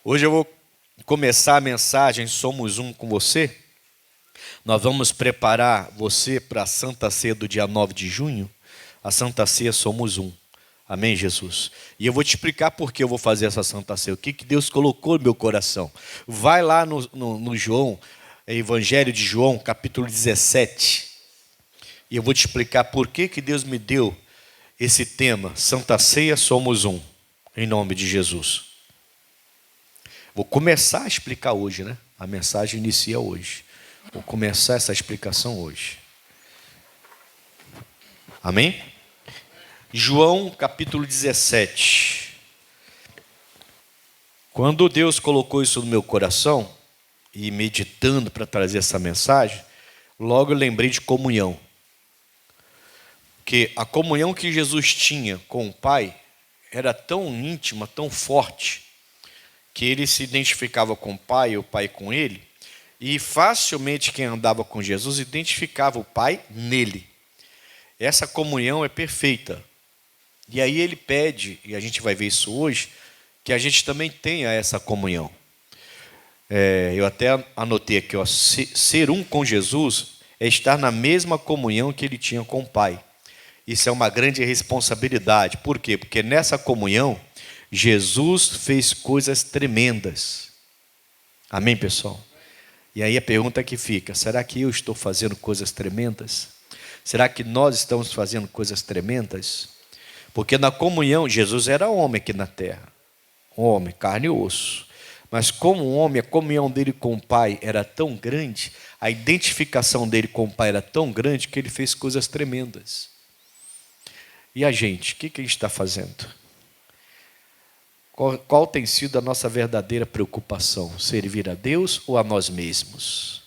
Hoje eu vou começar a mensagem Somos Um com você. Nós vamos preparar você para a Santa Ceia do dia 9 de junho. A Santa Ceia Somos Um. Amém, Jesus? E eu vou te explicar por que eu vou fazer essa Santa Ceia. O que Deus colocou no meu coração. Vai lá no João, Evangelho de João, capítulo 17. E eu vou te explicar por que Deus me deu esse tema. Santa Ceia Somos Um. Em nome de Jesus. Vou começar a explicar hoje, né? A mensagem inicia hoje. Vou começar essa explicação hoje. Amém? João capítulo 17. Quando Deus colocou isso no meu coração, e meditando para trazer essa mensagem, logo eu lembrei de comunhão. Porque a comunhão que Jesus tinha com o Pai era tão íntima, tão forte, que ele se identificava com o Pai, o Pai com ele, e facilmente quem andava com Jesus identificava o Pai nele. Essa comunhão é perfeita. E aí ele pede, e a gente vai ver isso hoje, que a gente também tenha essa comunhão. Eu até anotei aqui, ó, ser um com Jesus é estar na mesma comunhão que ele tinha com o Pai. Isso é uma grande responsabilidade. Por quê? Porque nessa comunhão, Jesus fez coisas tremendas. Amém, pessoal? E aí a pergunta que fica, será que eu estou fazendo coisas tremendas? Será que nós estamos fazendo coisas tremendas? Porque na comunhão, Jesus era homem aqui na terra. Homem, carne e osso. Mas como homem, a comunhão dele com o Pai era tão grande, a identificação dele com o Pai era tão grande, que ele fez coisas tremendas. E a gente, o que a gente está fazendo? Qual tem sido a nossa verdadeira preocupação? Servir a Deus ou a nós mesmos?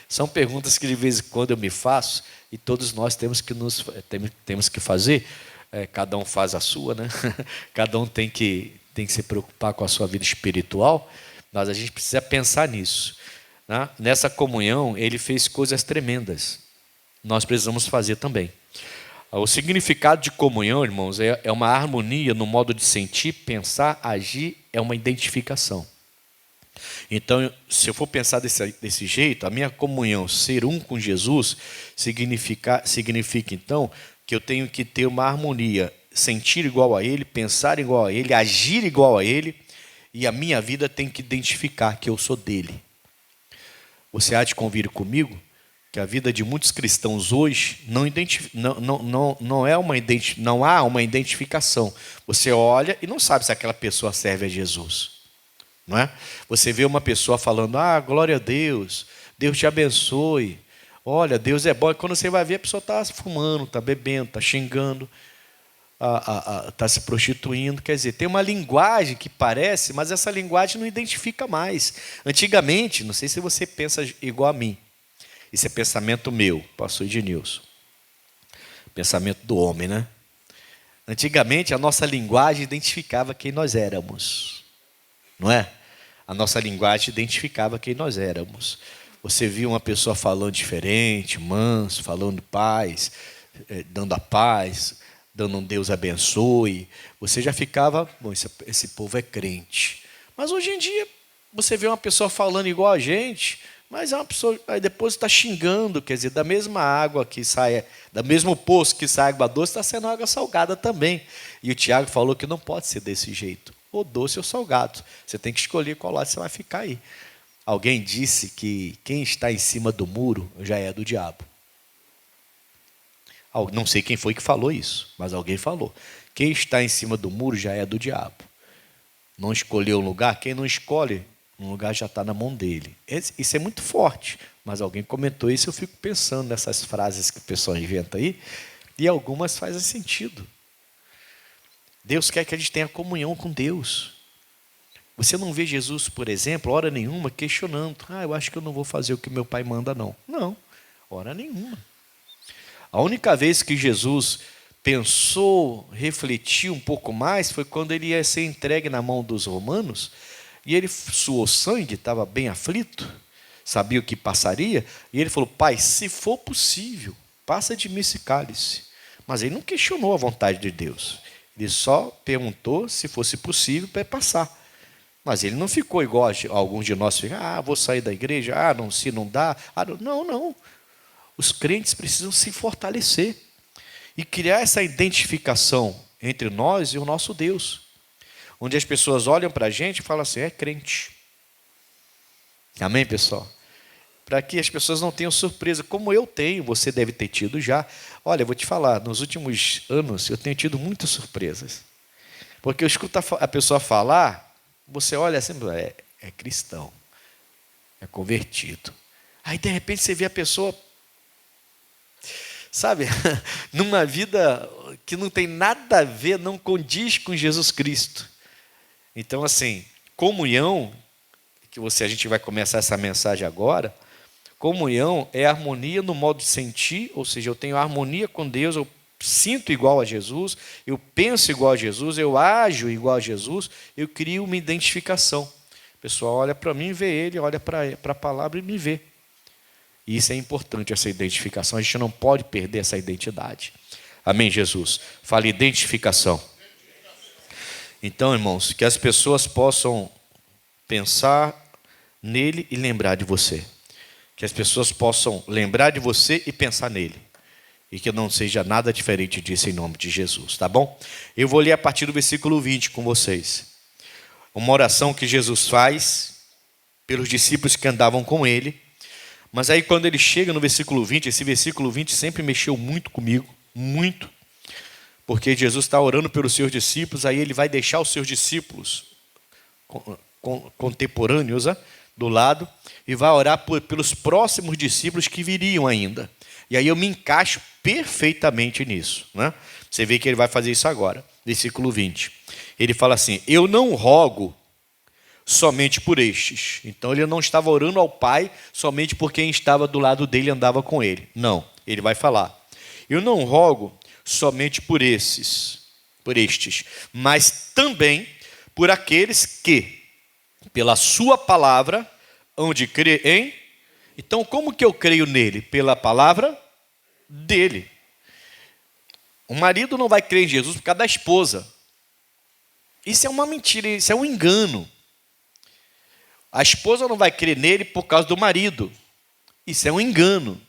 São perguntas que de vez em quando eu me faço e todos nós temos que fazer. Cada um faz a sua, né? Cada um tem que se preocupar com a sua vida espiritual, mas a gente precisa pensar nisso, né? Nessa comunhão, ele fez coisas tremendas. Nós precisamos fazer também. O significado de comunhão, irmãos, é uma harmonia no modo de sentir, pensar, agir, é uma identificação. Então, se eu for pensar desse jeito, a minha comunhão, ser um com Jesus, significa então que eu tenho que ter uma harmonia, sentir igual a Ele, pensar igual a Ele, agir igual a Ele, e a minha vida tem que identificar que eu sou dele. Você há de convir comigo que a vida de muitos cristãos hoje não há uma identificação. Você olha e não sabe se aquela pessoa serve a Jesus. Não é? Você vê uma pessoa falando, glória a Deus, Deus te abençoe, olha, Deus é bom. E quando você vai ver, a pessoa está fumando, está bebendo, está xingando, está se prostituindo. Quer dizer, tem uma linguagem que parece, mas essa linguagem não identifica mais. Antigamente, não sei se você pensa igual a mim, isso é pensamento meu, pastor Ednilson. Pensamento do homem, né? Antigamente, a nossa linguagem identificava quem nós éramos. Não é? A nossa linguagem identificava quem nós éramos. Você via uma pessoa falando diferente, manso, falando paz, dando a paz, dando um Deus abençoe. Você já ficava, bom, esse povo é crente. Mas hoje em dia, você vê uma pessoa falando igual a gente, mas é uma pessoa, aí depois está xingando, quer dizer, da mesma água que sai, do mesmo poço que sai água doce, está sendo água salgada também. E o Tiago falou que não pode ser desse jeito, ou doce ou salgado. Você tem que escolher qual lado você vai ficar aí. Alguém disse que quem está em cima do muro já é do diabo. Não sei quem foi que falou isso, mas alguém falou. Quem está em cima do muro já é do diabo. Não escolheu um lugar, quem não escolhe, um lugar já está na mão dele. Isso é muito forte, mas alguém comentou isso, eu fico pensando nessas frases que o pessoal inventa aí, e algumas fazem sentido. Deus quer que a gente tenha comunhão com Deus. Você não vê Jesus, por exemplo, hora nenhuma, questionando, eu acho que eu não vou fazer o que meu pai manda, não. Não, hora nenhuma. A única vez que Jesus pensou, refletiu um pouco mais, foi quando ele ia ser entregue na mão dos romanos, e ele suou sangue, estava bem aflito, sabia o que passaria, e ele falou, Pai, se for possível, passa de mim esse cálice. Mas ele não questionou a vontade de Deus, ele só perguntou se fosse possível para passar. Mas ele não ficou igual a alguns de nós ficam, vou sair da igreja, não, se não dá. Não. Os crentes precisam se fortalecer e criar essa identificação entre nós e o nosso Deus, onde as pessoas olham para a gente e falam assim, é crente. Amém, pessoal? Para que as pessoas não tenham surpresa, como eu tenho, você deve ter tido já. Olha, eu vou te falar, nos últimos anos eu tenho tido muitas surpresas. Porque eu escuto a pessoa falar, você olha assim, é cristão, é convertido. Aí, de repente, você vê a pessoa, sabe, numa vida que não tem nada a ver, não condiz com Jesus Cristo. Então, assim, comunhão, a gente vai começar essa mensagem agora, comunhão é harmonia no modo de sentir, ou seja, eu tenho harmonia com Deus, eu sinto igual a Jesus, eu penso igual a Jesus, eu ajo igual a Jesus, eu crio uma identificação. O pessoal olha para mim e vê ele, olha para a palavra e me vê. E isso é importante, essa identificação. A gente não pode perder essa identidade. Amém, Jesus? Fala identificação. Então, irmãos, que as pessoas possam pensar nele e lembrar de você. Que as pessoas possam lembrar de você e pensar nele. E que não seja nada diferente disso em nome de Jesus, tá bom? Eu vou ler a partir do versículo 20 com vocês. Uma oração que Jesus faz pelos discípulos que andavam com ele. Mas aí quando ele chega no versículo 20, esse versículo 20 sempre mexeu muito comigo, muito. Porque Jesus está orando pelos seus discípulos, aí ele vai deixar os seus discípulos contemporâneos do lado e vai orar pelos próximos discípulos que viriam ainda. E aí eu me encaixo perfeitamente nisso, né? Você vê que ele vai fazer isso agora, versículo 20. Ele fala assim, eu não rogo somente por estes. Então ele não estava orando ao Pai somente por quem estava do lado dele e andava com ele. Não, ele vai falar, eu não rogo somente por estes, mas também por aqueles que, pela sua palavra, hão de crer em... Então, como que eu creio nele? Pela palavra dele. O marido não vai crer em Jesus por causa da esposa. Isso é uma mentira, isso é um engano. A esposa não vai crer nele por causa do marido. Isso é um engano.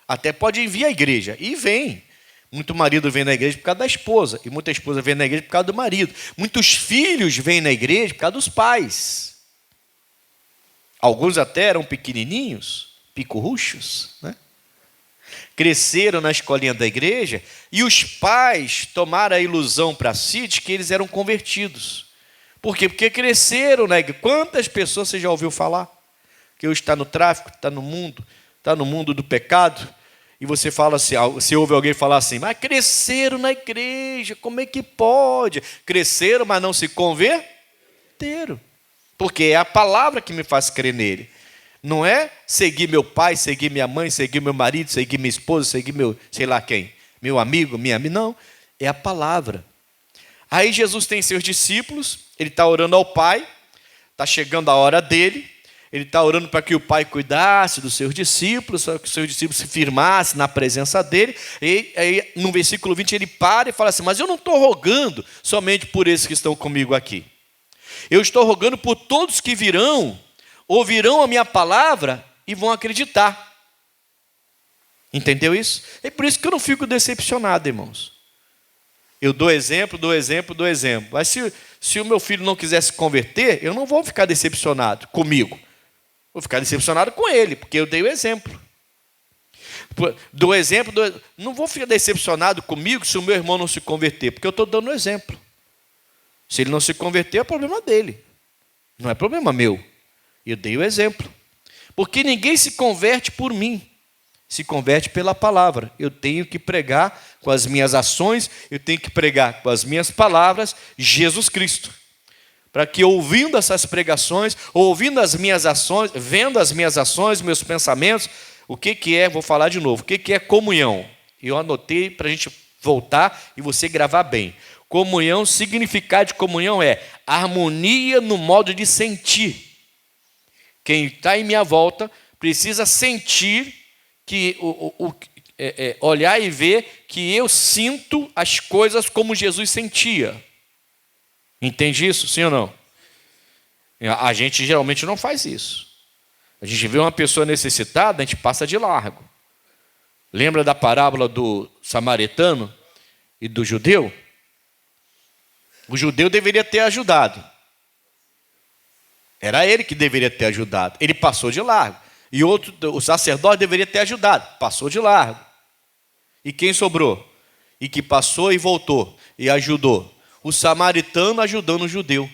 Até pode vir à igreja, e vem. Muito marido vem na igreja por causa da esposa, e muita esposa vem na igreja por causa do marido. Muitos filhos vêm na igreja por causa dos pais. Alguns até eram pequenininhos, picurruchos, né? Cresceram na escolinha da igreja e os pais tomaram a ilusão para si de que eles eram convertidos. Por quê? Porque cresceram na igreja. Quantas pessoas você já ouviu falar? Que hoje está no tráfico, está no mundo do pecado, e você fala assim, você ouve alguém falar assim, mas cresceram na igreja, como é que pode? Cresceram, mas não se converteram. Porque é a palavra que me faz crer nele. Não é seguir meu pai, seguir minha mãe, seguir meu marido, seguir minha esposa, seguir meu, sei lá quem, meu amigo, minha amiga. Não, é a palavra. Aí Jesus tem seus discípulos, ele está orando ao Pai, está chegando a hora dele, ele está orando para que o Pai cuidasse dos seus discípulos, para que os seus discípulos se firmassem na presença dele. E aí, no versículo 20, ele para e fala assim, mas eu não estou rogando somente por esses que estão comigo aqui. Eu estou rogando por todos que virão, ouvirão a minha palavra e vão acreditar. Entendeu isso? É por isso que eu não fico decepcionado, irmãos. Eu dou exemplo. Mas se o meu filho não quiser se converter, eu não vou ficar decepcionado comigo. Vou ficar decepcionado com ele, porque eu dei o exemplo. Não vou ficar decepcionado comigo se o meu irmão não se converter, porque eu estou dando o exemplo. Se ele não se converter, é problema dele. Não é problema meu. Eu dei o exemplo. Porque ninguém se converte por mim. Se converte pela palavra. Eu tenho que pregar com as minhas ações, eu tenho que pregar com as minhas palavras, Jesus Cristo. Para que ouvindo essas pregações, ouvindo as minhas ações, vendo as minhas ações, meus pensamentos, o que é, vou falar de novo, o que é comunhão? Eu anotei para a gente voltar e você gravar bem. Comunhão, significado de comunhão é harmonia no modo de sentir. Quem está em minha volta precisa sentir que olhar e ver que eu sinto as coisas como Jesus sentia. Entende isso? Sim ou não? A gente geralmente não faz isso. A gente vê uma pessoa necessitada, a gente passa de largo. Lembra da parábola do samaritano e do judeu? O judeu deveria ter ajudado. Era ele que deveria ter ajudado. Ele passou de largo. E o sacerdote deveria ter ajudado. Passou de largo. E quem sobrou? E que passou e voltou e ajudou? O samaritano ajudando o judeu.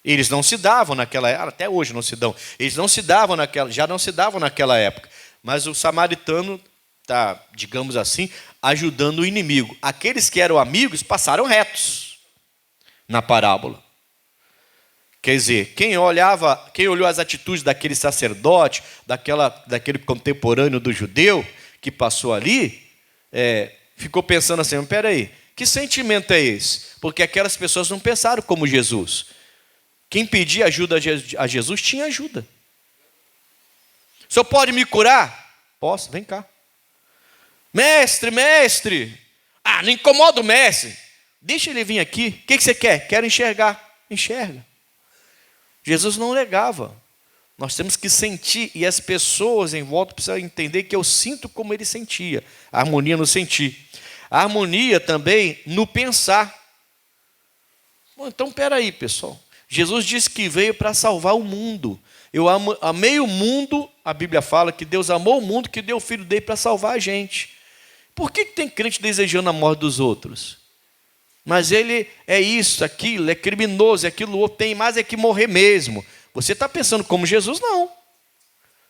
Eles não se davam naquela época, até hoje não se dão. Eles não se davam já não se davam naquela época. Mas o samaritano está, digamos assim, ajudando o inimigo. Aqueles que eram amigos passaram retos na parábola. Quer dizer, quem olhou as atitudes daquele sacerdote, daquele contemporâneo do judeu que passou ali, ficou pensando assim, mas peraí, que sentimento é esse? Porque aquelas pessoas não pensaram como Jesus. Quem pedia ajuda a Jesus tinha ajuda. O senhor pode me curar? Posso, vem cá. Mestre, mestre. Não incomoda o mestre. Deixa ele vir aqui. O que você quer? Quero enxergar. Enxerga. Jesus não negava. Nós temos que sentir, e as pessoas em volta precisam entender que eu sinto como ele sentia. A harmonia no sentir. A harmonia também no pensar. Bom, então, peraí, pessoal. Jesus disse que veio para salvar o mundo. Eu amei o mundo, a Bíblia fala que Deus amou o mundo, que deu o Filho dele para salvar a gente. Por que tem crente desejando a morte dos outros? Mas ele é isso, aquilo, é criminoso, é aquilo outro, tem mais é que morrer mesmo. Você está pensando como Jesus? Não.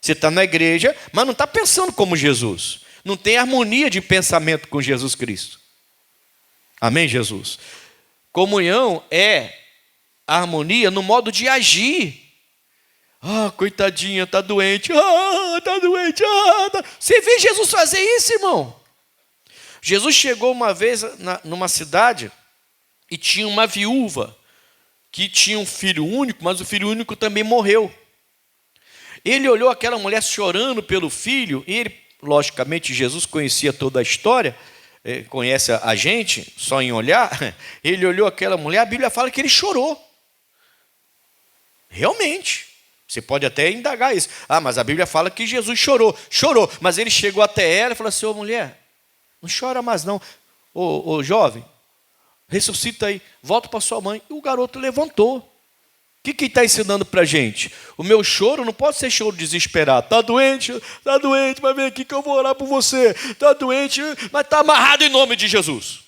Você está na igreja, mas não está pensando como Jesus. Não tem harmonia de pensamento com Jesus Cristo. Amém, Jesus? Comunhão é a harmonia no modo de agir. Coitadinha, está doente. Está doente. Você vê Jesus fazer isso, irmão? Jesus chegou uma vez numa cidade e tinha uma viúva que tinha um filho único, mas o filho único também morreu. Ele olhou aquela mulher chorando pelo filho, e ele, logicamente, Jesus conhecia toda a história, conhece a gente, só em olhar. Ele olhou aquela mulher, a Bíblia fala que ele chorou. Realmente. Você pode até indagar isso. Mas a Bíblia fala que Jesus chorou. Chorou, mas ele chegou até ela e falou assim, mulher, não chora mais não. Ô jovem, ressuscita aí, volta para sua mãe. E o garoto levantou. O que está ensinando para a gente? O meu choro não pode ser choro desesperado. Está doente, mas vem aqui que eu vou orar por você. Está doente, mas está amarrado em nome de Jesus.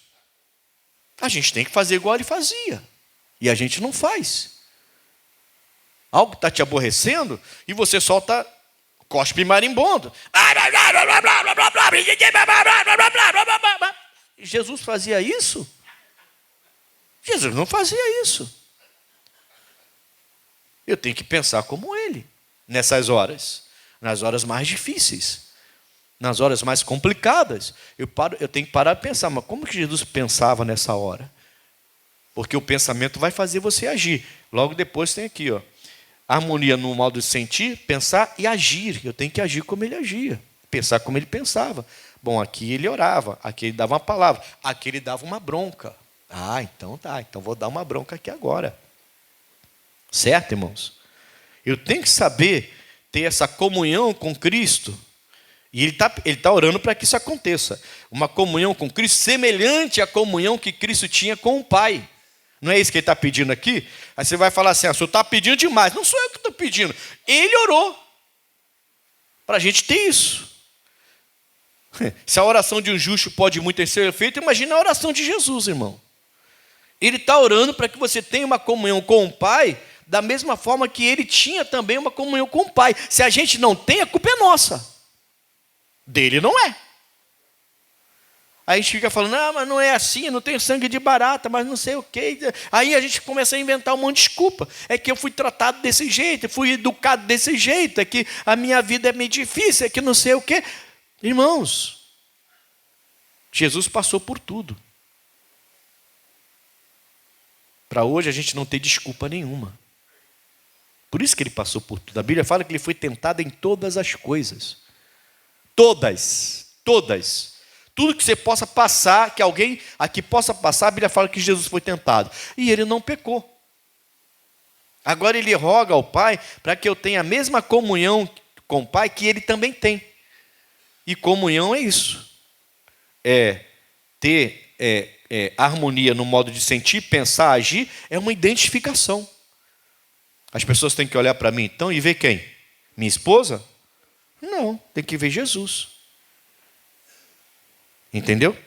A gente tem que fazer igual ele fazia. E a gente não faz. Algo está te aborrecendo e você solta cospe marimbondo. Jesus fazia isso? Jesus não fazia isso. Eu tenho que pensar como ele, nessas horas, nas horas mais difíceis, nas horas mais complicadas. Eu tenho que parar de pensar, mas como que Jesus pensava nessa hora? Porque o pensamento vai fazer você agir. Logo depois tem aqui, harmonia no modo de sentir, pensar e agir. Eu tenho que agir como ele agia, pensar como ele pensava. Bom, aqui ele orava, aqui ele dava uma palavra, aqui ele dava uma bronca. Então tá, então vou dar uma bronca aqui agora. Certo, irmãos? Eu tenho que saber ter essa comunhão com Cristo. E ele tá orando para que isso aconteça. Uma comunhão com Cristo semelhante à comunhão que Cristo tinha com o Pai. Não é isso que ele está pedindo aqui? Aí você vai falar assim, o senhor está pedindo demais. Não sou eu que estou pedindo. Ele orou para a gente ter isso. Se a oração de um justo pode muito ser feita, imagina a oração de Jesus, irmão. Ele está orando para que você tenha uma comunhão com o Pai, da mesma forma que ele tinha também uma comunhão com o Pai. Se a gente não tem, a culpa é nossa. Dele não é. Aí a gente fica falando, mas não é assim, eu não tenho sangue de barata, mas não sei o quê. Aí a gente começa a inventar um monte de desculpa. É que eu fui tratado desse jeito, fui educado desse jeito, é que a minha vida é meio difícil, é que não sei o quê. Irmãos, Jesus passou por tudo. Para hoje a gente não ter desculpa nenhuma. Por isso que ele passou por tudo. A Bíblia fala que ele foi tentado em todas as coisas. Todas. Tudo que você possa passar, que alguém aqui possa passar, a Bíblia fala que Jesus foi tentado. E ele não pecou. Agora ele roga ao Pai para que eu tenha a mesma comunhão com o Pai que ele também tem. E comunhão é isso. É ter harmonia no modo de sentir, pensar, agir, é uma identificação. As pessoas têm que olhar para mim então e ver quem? Minha esposa? Não, tem que ver Jesus. Entendeu?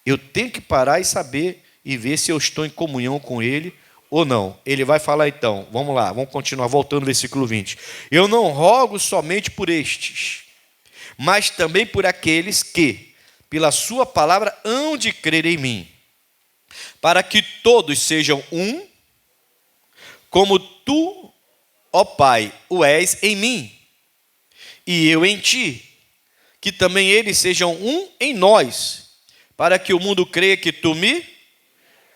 Eu tenho que parar e saber e ver se eu estou em comunhão com Ele ou não. Ele vai falar então, vamos lá, vamos continuar voltando no versículo 20. Eu não rogo somente por estes, mas também por aqueles que, pela sua palavra, hão de crer em mim, para que todos sejam um, como tu, ó Pai, o és em mim, e eu em ti, que também eles sejam um em nós, para que o mundo creia que tu me...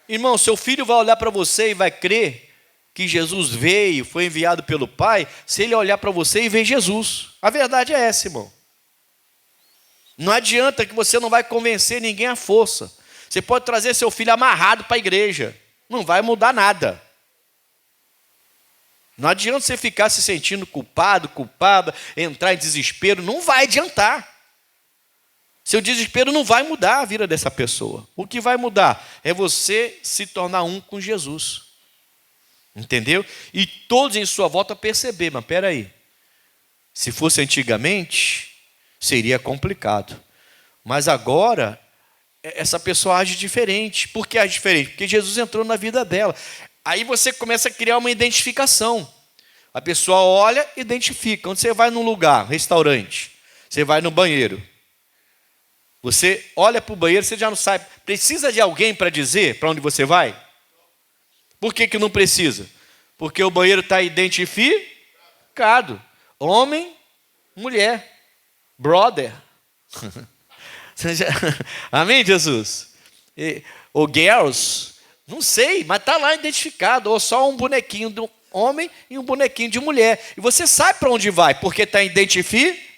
Irmão, seu filho vai olhar para você e vai crer que Jesus veio, foi enviado pelo Pai, se ele olhar para você e ver Jesus. A verdade é essa, irmão. Não adianta que você não vai convencer ninguém à força. Você pode trazer seu filho amarrado para a igreja. Não vai mudar nada. Não adianta você ficar se sentindo culpado, culpada, entrar em desespero. Não vai adiantar. Seu desespero não vai mudar a vida dessa pessoa. O que vai mudar é você se tornar um com Jesus. Entendeu? E todos em sua volta perceber, mas espera aí. Se fosse antigamente, seria complicado. Mas agora, essa pessoa age diferente. Por que age diferente? Porque Jesus entrou na vida dela. Aí você começa a criar uma identificação. A pessoa olha e identifica. Quando você vai num lugar, restaurante, você vai no banheiro. Você olha para o banheiro, você já não sabe. Precisa de alguém para dizer para onde você vai? Por que não precisa? Porque o banheiro está identificado. Homem, mulher, brother. Amém, Jesus? Ou girls, não sei, mas está lá identificado. Ou só um bonequinho de homem e um bonequinho de mulher. E você sabe para onde vai, porque está identificado.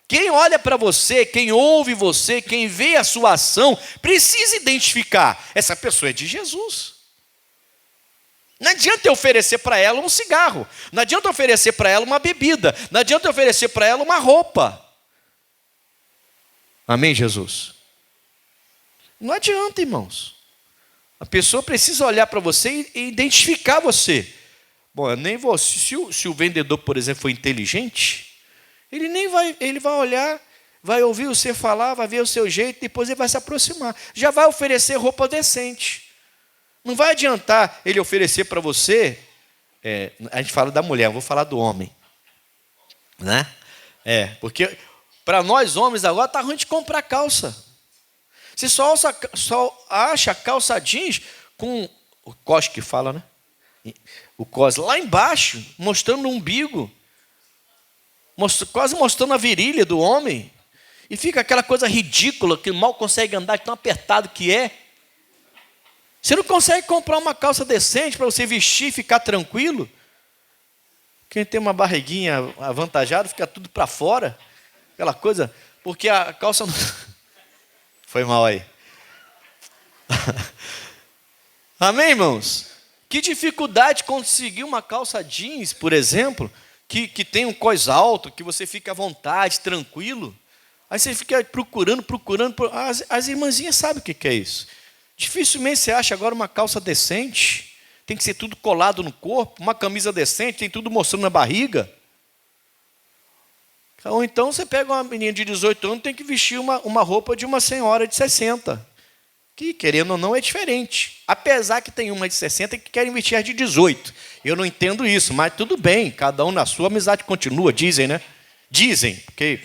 Quem olha para você, quem ouve você, quem vê a sua ação, precisa identificar. Essa pessoa é de Jesus. Não adianta eu oferecer para ela um cigarro. Não adianta eu oferecer para ela uma bebida. Não adianta eu oferecer para ela uma roupa. Amém, Jesus? Não adianta, irmãos. A pessoa precisa olhar para você e identificar você. Bom, eu nem vou. Se o vendedor, por exemplo, for inteligente, ele vai olhar, vai ouvir você falar, vai ver o seu jeito, depois ele vai se aproximar. Já vai oferecer roupa decente. Não vai adiantar ele oferecer para você, a gente fala da mulher, eu vou falar do homem. Né? Porque para nós homens agora está ruim de comprar calça. Você só acha calça jeans com o cos que fala, né? O cos lá embaixo, mostrando o umbigo. Quase mostrando a virilha do homem. E fica aquela coisa ridícula que mal consegue andar de tão apertado que é. Você não consegue comprar uma calça decente para você vestir e ficar tranquilo? Quem tem uma barriguinha avantajada fica tudo para fora. Aquela coisa, porque a calça não... Foi mal aí. Amém, irmãos? Que dificuldade conseguir uma calça jeans, por exemplo, que tem um cós alto, que você fica à vontade, tranquilo. Aí você fica procurando. As irmãzinhas sabem o que é isso. Dificilmente você acha agora uma calça decente. Tem que ser tudo colado no corpo. Uma camisa decente, tem tudo mostrando a barriga. Ou então você pega uma menina de 18 anos, tem que vestir uma roupa de uma senhora de 60. Que, querendo ou não, é diferente. Apesar que tem uma de 60 que querem vestir as de 18. Eu não entendo isso, mas tudo bem. Cada um na sua, amizade continua, dizem, né? Dizem, porque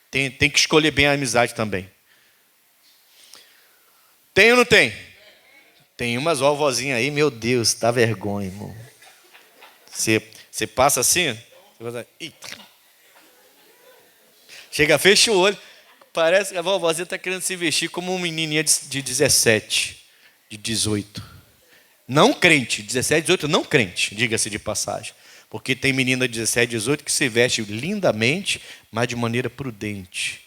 tem que escolher bem a amizade também. Tem ou não tem? Tem umas vovozinhas aí, meu Deus, dá vergonha, irmão. Você passa assim, chega, fecha o olho. Parece que a vovozinha está querendo se vestir como uma menininha de 17, de 18. Não crente, 17, 18, não crente, diga-se de passagem. Porque tem menina de 17, 18 que se veste lindamente, mas de maneira prudente.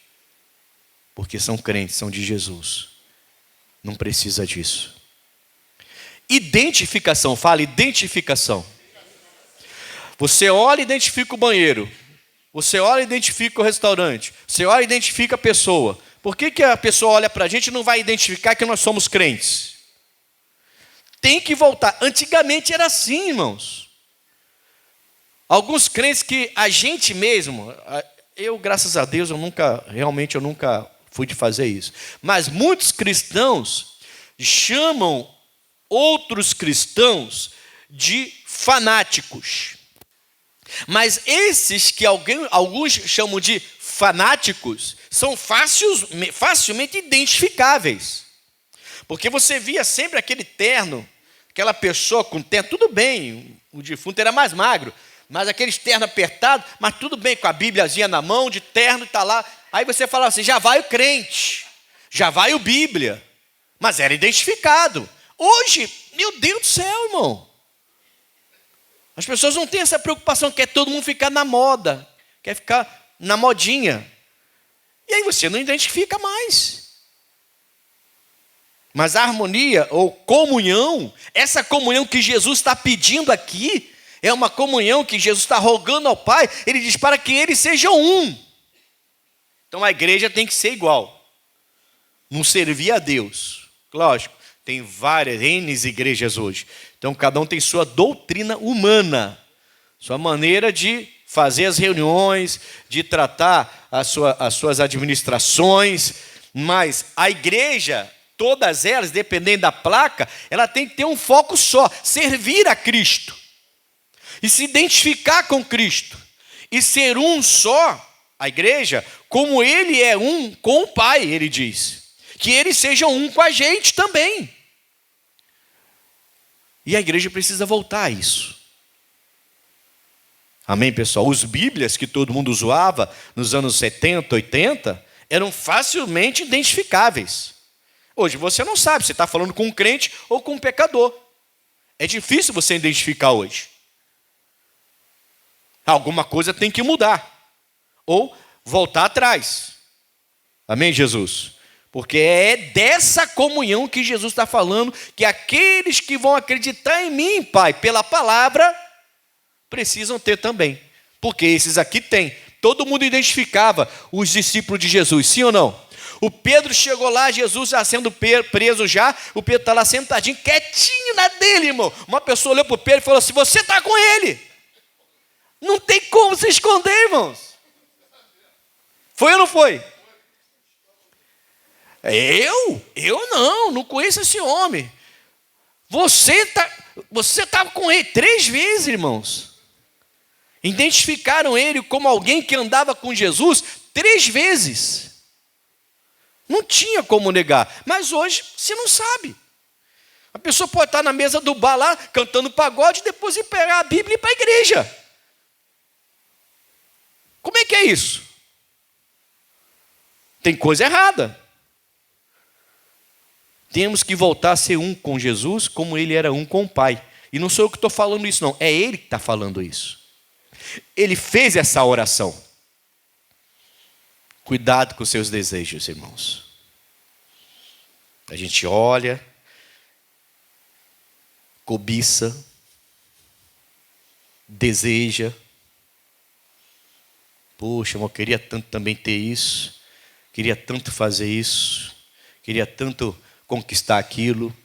Porque são crentes, são de Jesus. Não precisa disso. identificação. Fala, identificação. Você olha e identifica o banheiro. Você olha e identifica o restaurante. Você olha e identifica a pessoa. Por que a pessoa olha para a gente e não vai identificar que nós somos crentes? Tem que voltar. Antigamente era assim, irmãos. Alguns crentes que a gente mesmo, eu, graças a Deus, eu nunca fui de fazer isso. Mas muitos cristãos chamam outros cristãos de fanáticos. Mas esses que alguns chamam de fanáticos são facilmente identificáveis. Porque você via sempre aquele terno, aquela pessoa com terno, tudo bem, o defunto era mais magro, mas aqueles terno apertado, mas tudo bem, com a Bíbliazinha na mão, de terno, está lá. Aí você fala assim, já vai o crente, já vai o Bíblia. Mas era identificado. Hoje, meu Deus do céu, irmão. As pessoas não têm essa preocupação, quer todo mundo ficar na moda, quer ficar na modinha. E aí você não identifica mais. Mas a harmonia ou comunhão, essa comunhão que Jesus está pedindo aqui, é uma comunhão que Jesus está rogando ao Pai. Ele diz para que eles sejam um. Então a igreja tem que ser igual. Não servir a Deus. Lógico, tem várias igrejas hoje. Então cada um tem sua doutrina humana. Sua maneira de fazer as reuniões, de tratar as suas administrações. Mas a igreja, todas elas, dependendo da placa, ela tem que ter um foco só. Servir a Cristo. E se identificar com Cristo. E ser um só, a igreja, como Ele é um com o Pai, Ele diz. Que Eles sejam um com a gente também. E a igreja precisa voltar a isso. Amém, pessoal? Os Bíblias que todo mundo zoava nos anos 70, 80, eram facilmente identificáveis. Hoje você não sabe se está falando com um crente ou com um pecador. É difícil você identificar hoje. Alguma coisa tem que mudar. Ou voltar atrás. Amém, Jesus? Porque é dessa comunhão que Jesus está falando, que aqueles que vão acreditar em mim, Pai, pela palavra, precisam ter também. Porque esses aqui têm. Todo mundo identificava os discípulos de Jesus, sim ou não? O Pedro chegou lá, Jesus já sendo preso já, o Pedro está lá sentadinho, quietinho na dele, irmão. Uma pessoa olhou para o Pedro e falou assim, você está com ele. Não tem como se esconder, irmãos. Foi ou não foi? Eu não conheço esse homem. Você tá com ele 3 vezes, irmãos. Identificaram ele como alguém que andava com Jesus 3 vezes. Não tinha como negar. Mas hoje você não sabe. A pessoa pode estar na mesa do bar lá, cantando pagode, e depois ir pegar a Bíblia e ir para a igreja. Como é que é isso? Tem coisa errada. Temos que voltar a ser um com Jesus, como Ele era um com o Pai. E não sou eu que estou falando isso, não. É Ele que está falando isso. Ele fez essa oração. Cuidado com os seus desejos, irmãos. A gente olha, cobiça, deseja. Poxa, eu queria tanto também ter isso. Queria tanto fazer isso. Queria tanto conquistar aquilo,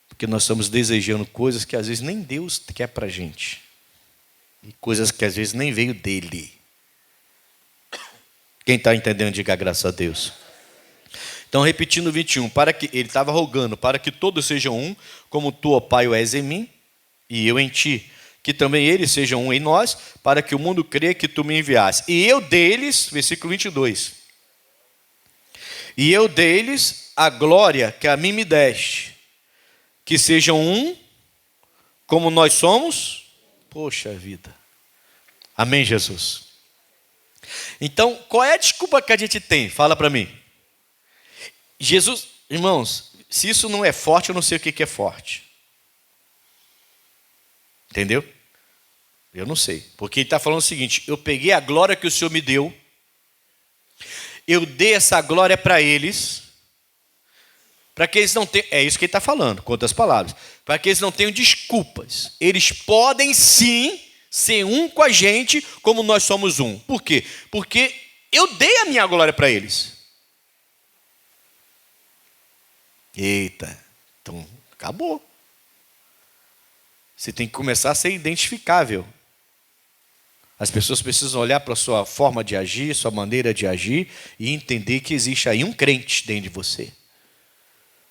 porque nós estamos desejando coisas que às vezes nem Deus quer para a gente, e coisas que às vezes nem veio dele. Quem está entendendo, diga graças a Deus. Então, repetindo 21, para que ele estava rogando, para que todos sejam um, como tu, ó Pai, o és em mim, e eu em ti, que também eles sejam um em nós, para que o mundo creia que tu me enviaste. E eu deles, versículo 22, e eu deles a glória que a mim me deste, que sejam um, como nós somos. Poxa vida. Amém, Jesus? Então, qual é a desculpa que a gente tem? Fala para mim. Jesus, irmãos, se isso não é forte, eu não sei o que é forte. Entendeu? Eu não sei. Porque ele está falando o seguinte, eu peguei a glória que o Senhor me deu, eu dei essa glória para eles, Para que eles não tenham, é isso que ele está falando, com outras palavras, para que eles não tenham desculpas. Eles podem sim ser um com a gente, como nós somos um. Por quê? Porque eu dei a minha glória para eles. Eita, então acabou. Você tem que começar a ser identificável. As pessoas precisam olhar para a sua forma de agir, sua maneira de agir, e entender que existe aí um crente dentro de você.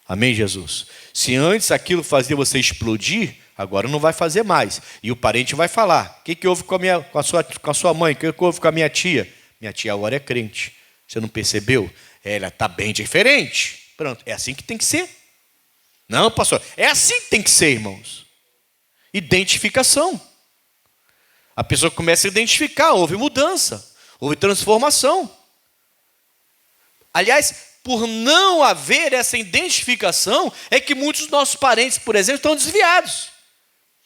Amém, Jesus? Se antes aquilo fazia você explodir, agora não vai fazer mais. E o parente vai falar: o que houve com a sua mãe? O que houve com a minha tia? Minha tia agora é crente. Você não percebeu? Ela está bem diferente. Pronto, é assim que tem que ser. Não, pastor, é assim que tem que ser, irmãos. Identificação. A pessoa começa a identificar, houve mudança, houve transformação. Aliás, por não haver essa identificação, é que muitos dos nossos parentes, por exemplo, estão desviados,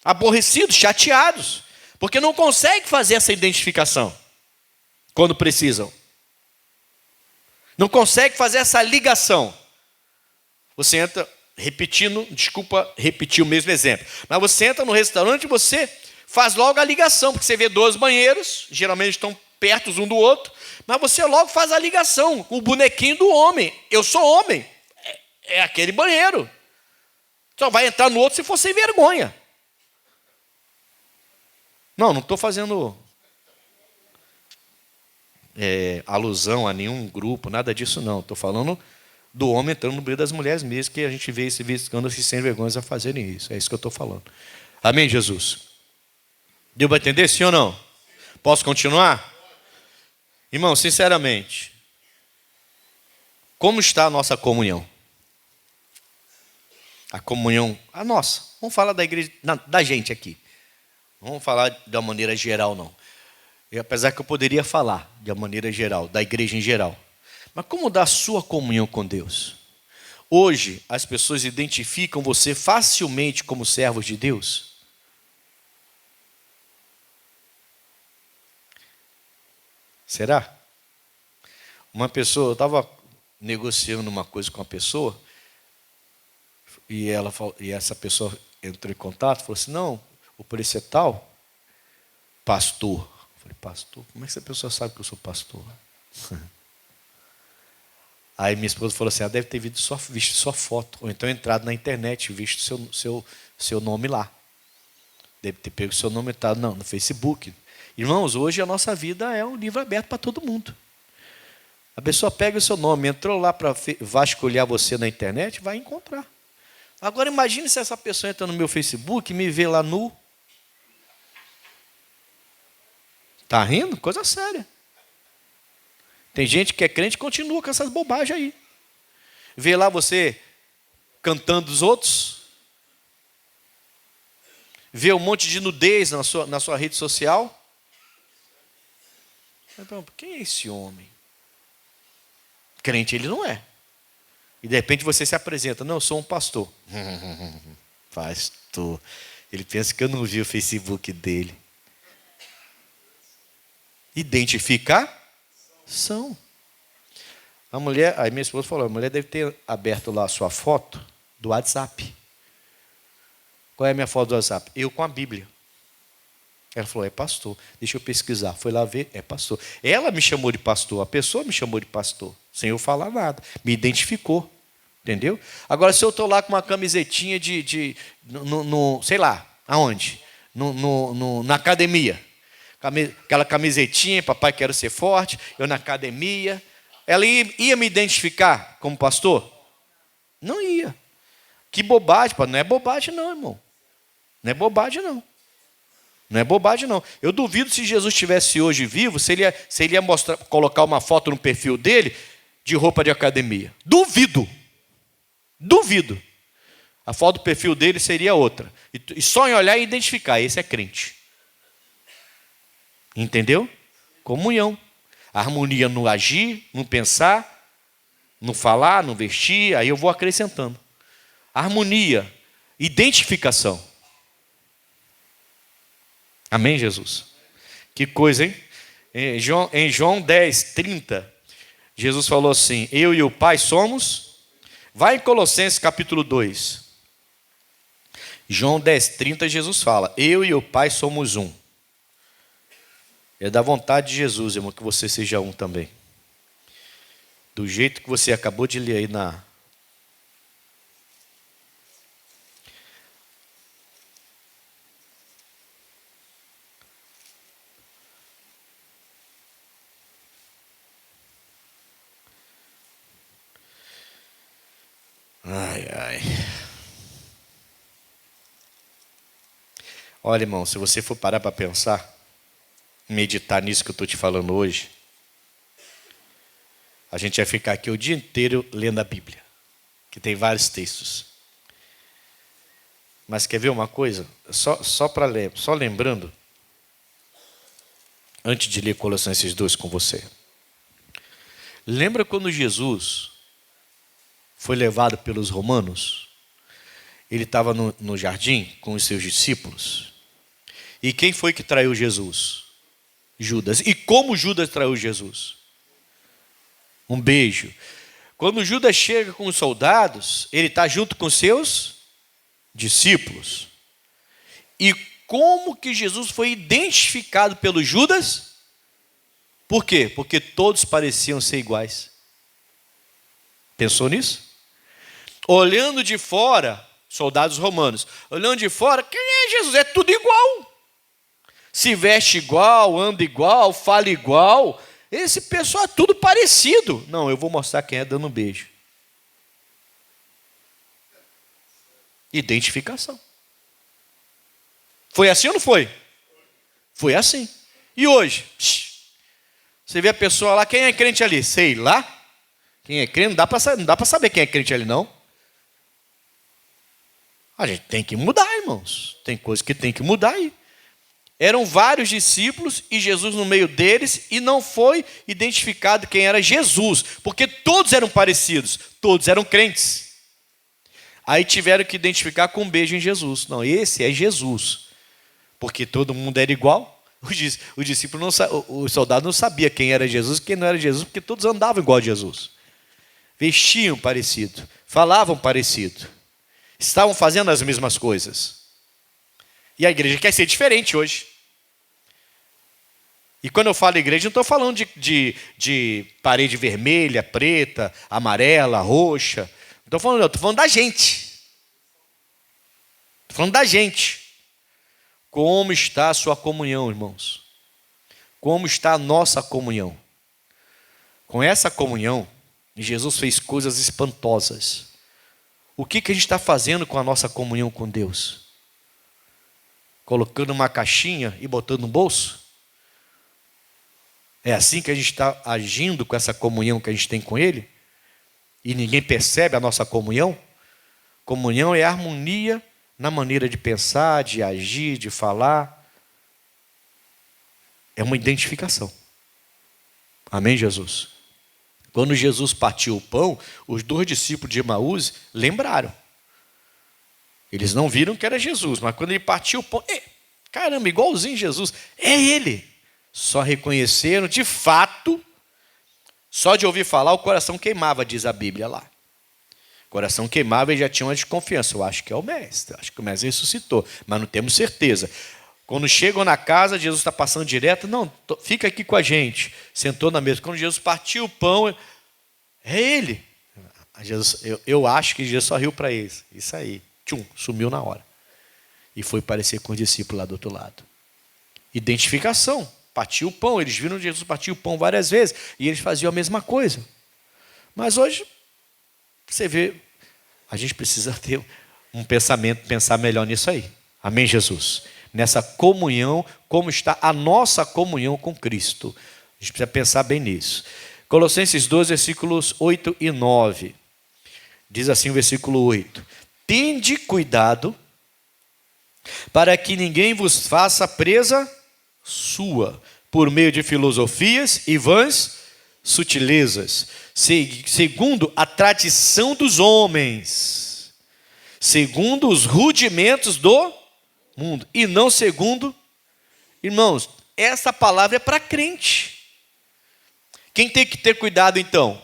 aborrecidos, chateados, porque não conseguem fazer essa identificação quando precisam. Não conseguem fazer essa ligação. Você entra, desculpa repetir o mesmo exemplo, mas você entra no restaurante e você faz logo a ligação, porque você vê 2 banheiros, geralmente estão perto um do outro, mas você logo faz a ligação com o bonequinho do homem. Eu sou homem, é aquele banheiro. Só vai entrar no outro se for sem vergonha. Não estou fazendo alusão a nenhum grupo, nada disso não. Estou falando do homem entrando no meio das mulheres mesmo, que a gente vê esse escândalo sem vergonhas a fazerem isso. É isso que eu estou falando. Amém, Jesus? Deu para entender, sim ou não? Posso continuar? Irmão, sinceramente, como está a nossa comunhão? A comunhão, a nossa. Vamos falar da igreja, da gente aqui. Não vamos falar de uma maneira geral, não. Apesar que eu poderia falar de uma maneira geral, da igreja em geral. Mas como dá a sua comunhão com Deus? Hoje, as pessoas identificam você facilmente como servos de Deus? Será? Eu estava negociando uma coisa com uma pessoa, e essa pessoa entrou em contato, falou assim: não, o preço é tal, pastor. Eu falei: pastor? Como é que essa pessoa sabe que eu sou pastor? Aí minha esposa falou assim: ela deve ter visto sua foto, ou então entrado na internet e visto seu nome lá. Deve ter pego o seu nome no Facebook. Irmãos, hoje a nossa vida é um livro aberto para todo mundo. A pessoa pega o seu nome, entrou lá para vasculhar você na internet, vai encontrar. Agora imagine se essa pessoa entra no meu Facebook e me vê lá nu. Está rindo? Coisa séria. Tem gente que é crente e continua com essas bobagens aí. Vê lá você cantando os outros. Vê um monte de nudez na sua rede social. Então, quem é esse homem? Crente ele não é. E de repente você se apresenta: não, eu sou um pastor. Pastor. Ele pensa que eu não vi o Facebook dele. Identificação. A mulher, aí minha esposa falou: a mulher deve ter aberto lá a sua foto do WhatsApp. Qual é a minha foto do WhatsApp? Eu com a Bíblia. Ela falou: é pastor. Deixa eu pesquisar. Foi lá ver, é pastor. Ela me chamou de pastor, a pessoa me chamou de pastor, sem eu falar nada. Me identificou. Entendeu? Agora, se eu estou lá com uma camisetinha sei lá, aonde? Na academia. Aquela camisetinha, papai, quero ser forte, eu na academia. Ela ia me identificar como pastor? Não ia. Que bobagem, não é bobagem não, irmão. Não é bobagem não. Não é bobagem não. Eu duvido se Jesus estivesse hoje vivo, se ele ia colocar uma foto no perfil dele de roupa de academia. Duvido. A foto do perfil dele seria outra. E só em olhar e identificar: esse é crente. Entendeu? Comunhão. Harmonia no agir, no pensar, no falar, no vestir. Aí eu vou acrescentando. Harmonia. Identificação. Amém, Jesus? Que coisa, hein? Em João 10, 30, Jesus falou assim: eu e o Pai somos. Vai em Colossenses capítulo 2. João 10:30, Jesus fala: eu e o Pai somos um. É da vontade de Jesus, irmão, que você seja um também. Do jeito que você acabou de ler aí na... Ai, ai. Olha, irmão, se você for parar para pensar, meditar nisso que eu estou te falando hoje, a gente vai ficar aqui o dia inteiro lendo a Bíblia, que tem vários textos. Mas quer ver uma coisa? Só lembrando, antes de ler Colossenses 2 com você. Lembra quando Jesus foi levado pelos romanos? Ele estava no jardim com os seus discípulos. E quem foi que traiu Jesus? Judas. E como Judas traiu Jesus? Um beijo. Quando Judas chega com os soldados, ele está junto com seus discípulos. E como que Jesus foi identificado pelo Judas? Por quê? Porque todos pareciam ser iguais. Pensou nisso? Olhando de fora, soldados romanos, olhando de fora, quem é Jesus? É tudo igual. Se veste igual, anda igual, fala igual. Esse pessoal é tudo parecido. Não, eu vou mostrar quem é dando um beijo. Identificação. Foi assim ou não foi? Foi assim. E hoje? Você vê a pessoa lá, quem é crente ali? Sei lá. Quem é crente? Não dá para saber quem é crente ali, não. A gente tem que mudar, irmãos. Tem coisa que tem que mudar aí. Eram vários discípulos e Jesus no meio deles, e não foi identificado quem era Jesus, porque todos eram parecidos, todos eram crentes. Aí tiveram que identificar com um beijo em Jesus. Não, esse é Jesus, porque todo mundo era igual. O discípulo o soldado não sabia quem era Jesus e quem não era Jesus, porque todos andavam igual a Jesus. Vestiam parecido, falavam parecido, estavam fazendo as mesmas coisas. E a igreja quer ser diferente hoje. E quando eu falo igreja, não estou falando de parede vermelha, preta, amarela, roxa. Não estou falando da gente. Estou falando da gente. Como está a sua comunhão, irmãos? Como está a nossa comunhão? Com essa comunhão, Jesus fez coisas espantosas. O que a gente está fazendo com a nossa comunhão com Deus? Colocando uma caixinha e botando no bolso? É assim que a gente está agindo com essa comunhão que a gente tem com Ele? E ninguém percebe a nossa comunhão? Comunhão é harmonia na maneira de pensar, de agir, de falar. É uma identificação. Amém, Jesus? Quando Jesus partiu o pão, os 2 discípulos de Emaús lembraram. Eles não viram que era Jesus, mas quando ele partiu o pão, caramba, igualzinho Jesus, é ele. Só reconheceram, de fato, só de ouvir falar, o coração queimava, diz a Bíblia lá. O coração queimava e já tinha uma desconfiança. Eu acho que é o mestre, acho que o mestre ressuscitou, mas não temos certeza. Quando chegam na casa, Jesus está passando direto, não, fica aqui com a gente. Sentou na mesa. Quando Jesus partiu o pão, é ele. Eu acho que Jesus só riu para eles. Isso aí, sumiu na hora. E foi parecer com os discípulos lá do outro lado. Identificação. Partiu o pão, eles viram Jesus partir o pão várias vezes, e eles faziam a mesma coisa. Mas hoje, você vê, a gente precisa ter um pensamento, pensar melhor nisso aí. Amém, Jesus? Nessa comunhão, como está a nossa comunhão com Cristo. A gente precisa pensar bem nisso. Colossenses 2, versículos 8 e 9. Diz assim o versículo 8. Tende cuidado para que ninguém vos faça presa sua, por meio de filosofias e vãs sutilezas, segundo a tradição dos homens, segundo os rudimentos do mundo, e não segundo... Irmãos, essa palavra é para crente. Quem tem que ter cuidado então?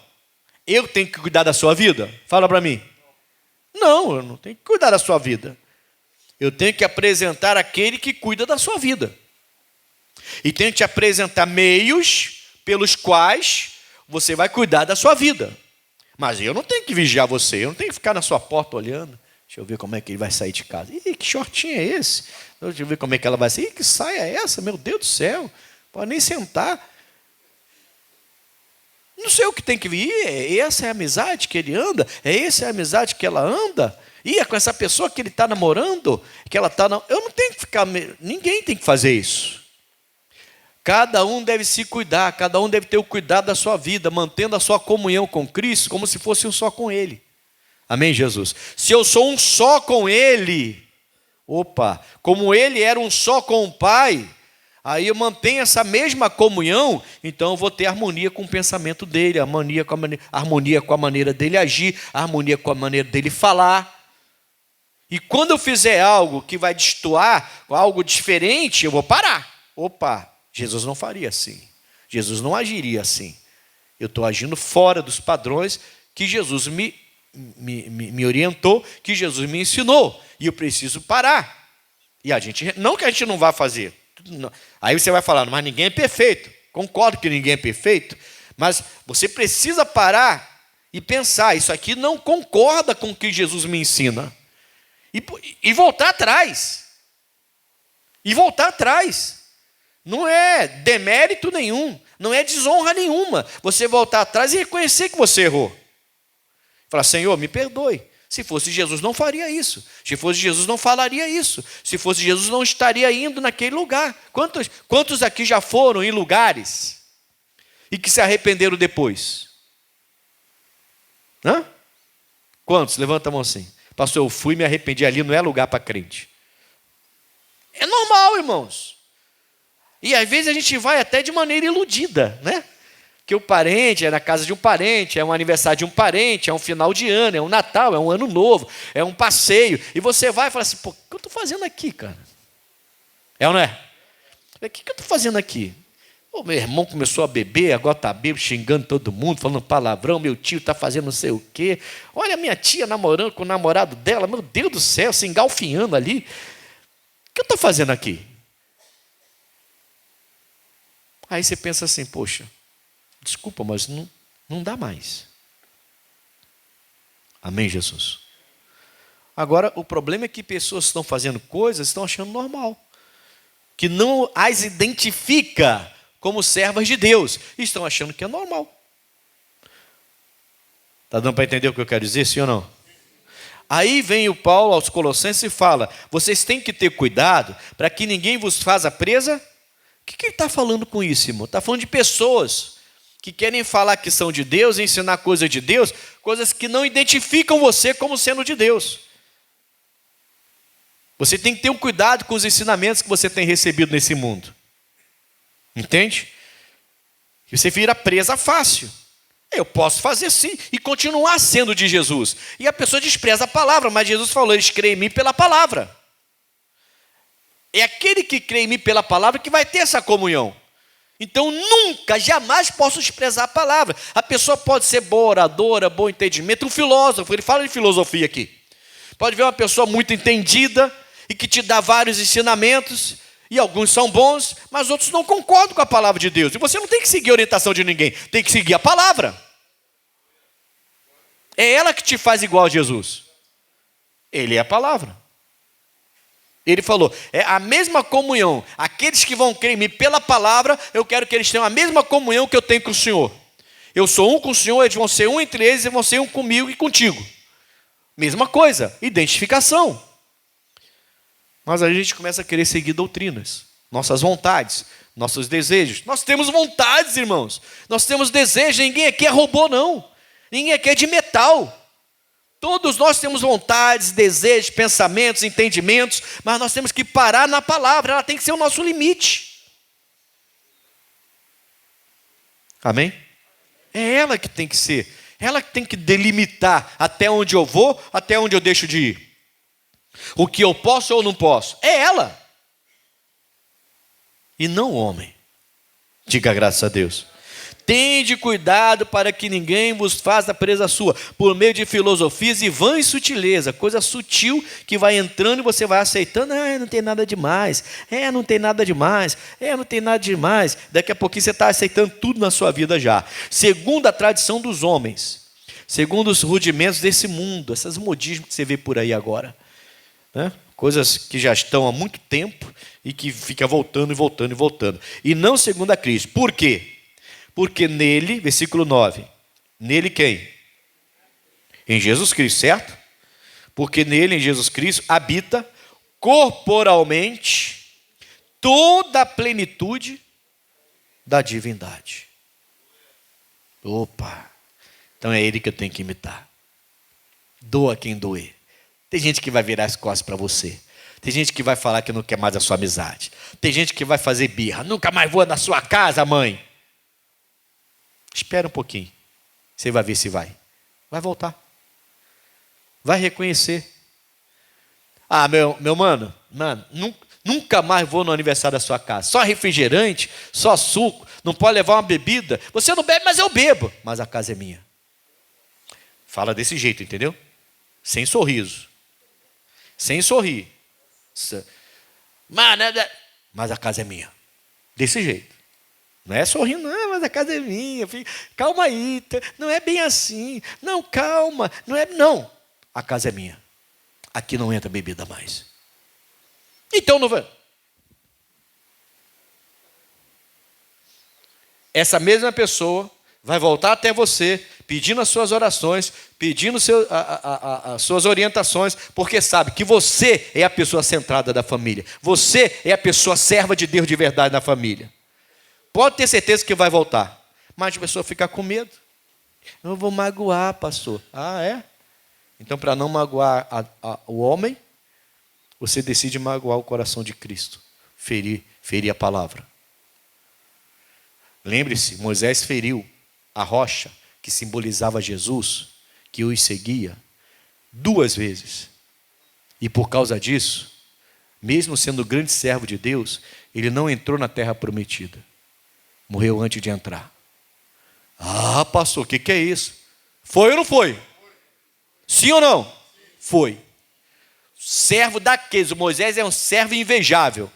Eu tenho que cuidar da sua vida? Fala para mim. Não, eu não tenho que cuidar da sua vida. Eu tenho que apresentar aquele que cuida da sua vida. E tenho que te apresentar meios pelos quais você vai cuidar da sua vida. Mas eu não tenho que vigiar você, eu não tenho que ficar na sua porta olhando. Deixa eu ver como é que ele vai sair de casa. Ih, que shortinho é esse? Deixa eu ver como é que ela vai sair. Ih, que saia é essa? Meu Deus do céu. Pode nem sentar. Não sei o que tem que vir. Essa é a amizade que ele anda? Essa é a amizade que ela anda? É com essa pessoa que ele está namorando? Que ela está... Eu não tenho que ficar... Ninguém tem que fazer isso. Cada um deve se cuidar. Cada um deve ter o cuidado da sua vida, mantendo a sua comunhão com Cristo como se fosse um só com Ele. Amém, Jesus? Se eu sou um só com Ele, como Ele era um só com o Pai, aí eu mantenho essa mesma comunhão, então eu vou ter harmonia com o pensamento dele, harmonia com a maneira dele agir, harmonia com a maneira dele falar. E quando eu fizer algo que vai destoar, algo diferente, eu vou parar. Jesus não faria assim. Jesus não agiria assim. Eu estou agindo fora dos padrões que Jesus me orientou, que Jesus me ensinou, e eu preciso parar. E não que a gente não vá fazer. Aí você vai falar, mas ninguém é perfeito. Concordo que ninguém é perfeito, mas você precisa parar e pensar, isso aqui não concorda com o que Jesus me ensina. E voltar atrás. Não é demérito nenhum, não é desonra nenhuma. Você voltar atrás e reconhecer que você errou. Falar, Senhor, me perdoe. Se fosse Jesus, não faria isso. Se fosse Jesus, não falaria isso. Se fosse Jesus, não estaria indo naquele lugar. Quantos aqui já foram em lugares e que se arrependeram depois? Quantos? Levanta a mão assim. Pastor, eu fui e me arrependi. Ali não é lugar para crente. É normal, irmãos. E às vezes a gente vai até de maneira iludida, né? Que o parente é na casa de um parente, é um aniversário de um parente, é um final de ano, é um Natal, é um ano novo, é um passeio. E você vai e fala assim, o que eu estou fazendo aqui, cara? É ou não é? O que eu estou fazendo aqui? Meu irmão começou a beber, agora está bêbado, xingando todo mundo, falando palavrão, meu tio está fazendo não sei o quê. Olha a minha tia namorando com o namorado dela, meu Deus do céu, se engalfinhando ali. O que eu estou fazendo aqui? Aí você pensa assim, poxa, desculpa, mas não dá mais. Amém, Jesus? Agora, o problema é que pessoas estão fazendo coisas, estão achando normal. Que não as identifica como servas de Deus. E estão achando que é normal. Está dando para entender o que eu quero dizer, sim ou não? Aí vem o Paulo aos Colossenses e fala, vocês têm que ter cuidado para que ninguém vos faça presa. O que ele está falando com isso, irmão? Está falando de pessoas que querem falar que são de Deus, ensinar coisas de Deus, coisas que não identificam você como sendo de Deus. Você tem que ter um cuidado com os ensinamentos que você tem recebido nesse mundo. Entende? E você vira presa fácil. Eu posso fazer sim e continuar sendo de Jesus. E a pessoa despreza a palavra, mas Jesus falou, eles creem em mim pela palavra. É aquele que crê em mim pela palavra que vai ter essa comunhão. Então, nunca, jamais posso desprezar a palavra. A pessoa pode ser boa oradora, bom entendimento, um filósofo, ele fala de filosofia aqui. Pode ver uma pessoa muito entendida e que te dá vários ensinamentos, e alguns são bons, mas outros não concordam com a palavra de Deus. E você não tem que seguir a orientação de ninguém, tem que seguir a palavra. É ela que te faz igual a Jesus. Ele é a palavra. Ele falou, é a mesma comunhão. Aqueles que vão crer em mim pela palavra, eu quero que eles tenham a mesma comunhão que eu tenho com o Senhor. Eu sou um com o Senhor, eles vão ser um entre eles e vão ser um comigo e contigo. Mesma coisa, identificação. Mas a gente começa a querer seguir doutrinas, nossas vontades, nossos desejos. Nós temos vontades, irmãos. Nós temos desejos, ninguém aqui é robô, não. Ninguém aqui é de metal. Todos nós temos vontades, desejos, pensamentos, entendimentos, mas nós temos que parar na palavra, ela tem que ser o nosso limite. Amém? É ela que tem que ser, ela que tem que delimitar até onde eu vou, até onde eu deixo de ir. O que eu posso ou não posso, é ela. E não o homem. Diga graças a Deus. Tende cuidado para que ninguém vos faça presa sua, por meio de filosofias e vãs sutileza, coisa sutil que vai entrando e você vai aceitando. Não tem nada demais, não tem nada demais, não tem nada demais. Daqui a pouquinho você está aceitando tudo na sua vida já. Segundo a tradição dos homens, segundo os rudimentos desse mundo, essas modismos que você vê por aí agora, né? Coisas que já estão há muito tempo e que fica voltando e voltando e voltando. E não segundo a Cristo. Por quê? Porque nele, versículo 9, nele quem? Em Jesus Cristo, certo? Porque nele, em Jesus Cristo, habita corporalmente toda a plenitude da divindade. Opa! Então é ele que eu tenho que imitar. Doa quem doer. Tem gente que vai virar as costas para você. Tem gente que vai falar que não quer mais a sua amizade. Tem gente que vai fazer birra. Nunca mais vou na sua casa, mãe. Espera um pouquinho. Você vai ver se vai. Vai voltar. Vai reconhecer. Meu mano, nunca mais vou no aniversário da sua casa. Só refrigerante, só suco. Não pode levar uma bebida. Você não bebe, mas eu bebo. Mas a casa é minha. Fala desse jeito, entendeu? Sem sorriso. Sem sorrir. Mas a casa é minha. Desse jeito. Não é sorrindo, não, mas a casa é minha. Filho. Calma aí, não é bem assim. Não, calma. Não. A casa é minha. Aqui não entra bebida mais. Então não vai. Essa mesma pessoa vai voltar até você, pedindo as suas orações, pedindo as suas orientações, porque sabe que você é a pessoa centrada da família. Você é a pessoa serva de Deus de verdade na família. Pode ter certeza que vai voltar. Mas a pessoa fica com medo. Eu vou magoar, pastor. É? Então, para não magoar o homem, você decide magoar o coração de Cristo. Ferir a palavra. Lembre-se, Moisés feriu a rocha que simbolizava Jesus, que os seguia, 2 vezes. E por causa disso, mesmo sendo grande servo de Deus, ele não entrou na terra prometida. Morreu antes de entrar. Pastor, o que é isso? Foi ou não foi? Sim ou não? Foi. Servo daqueles. O Moisés é um servo invejável.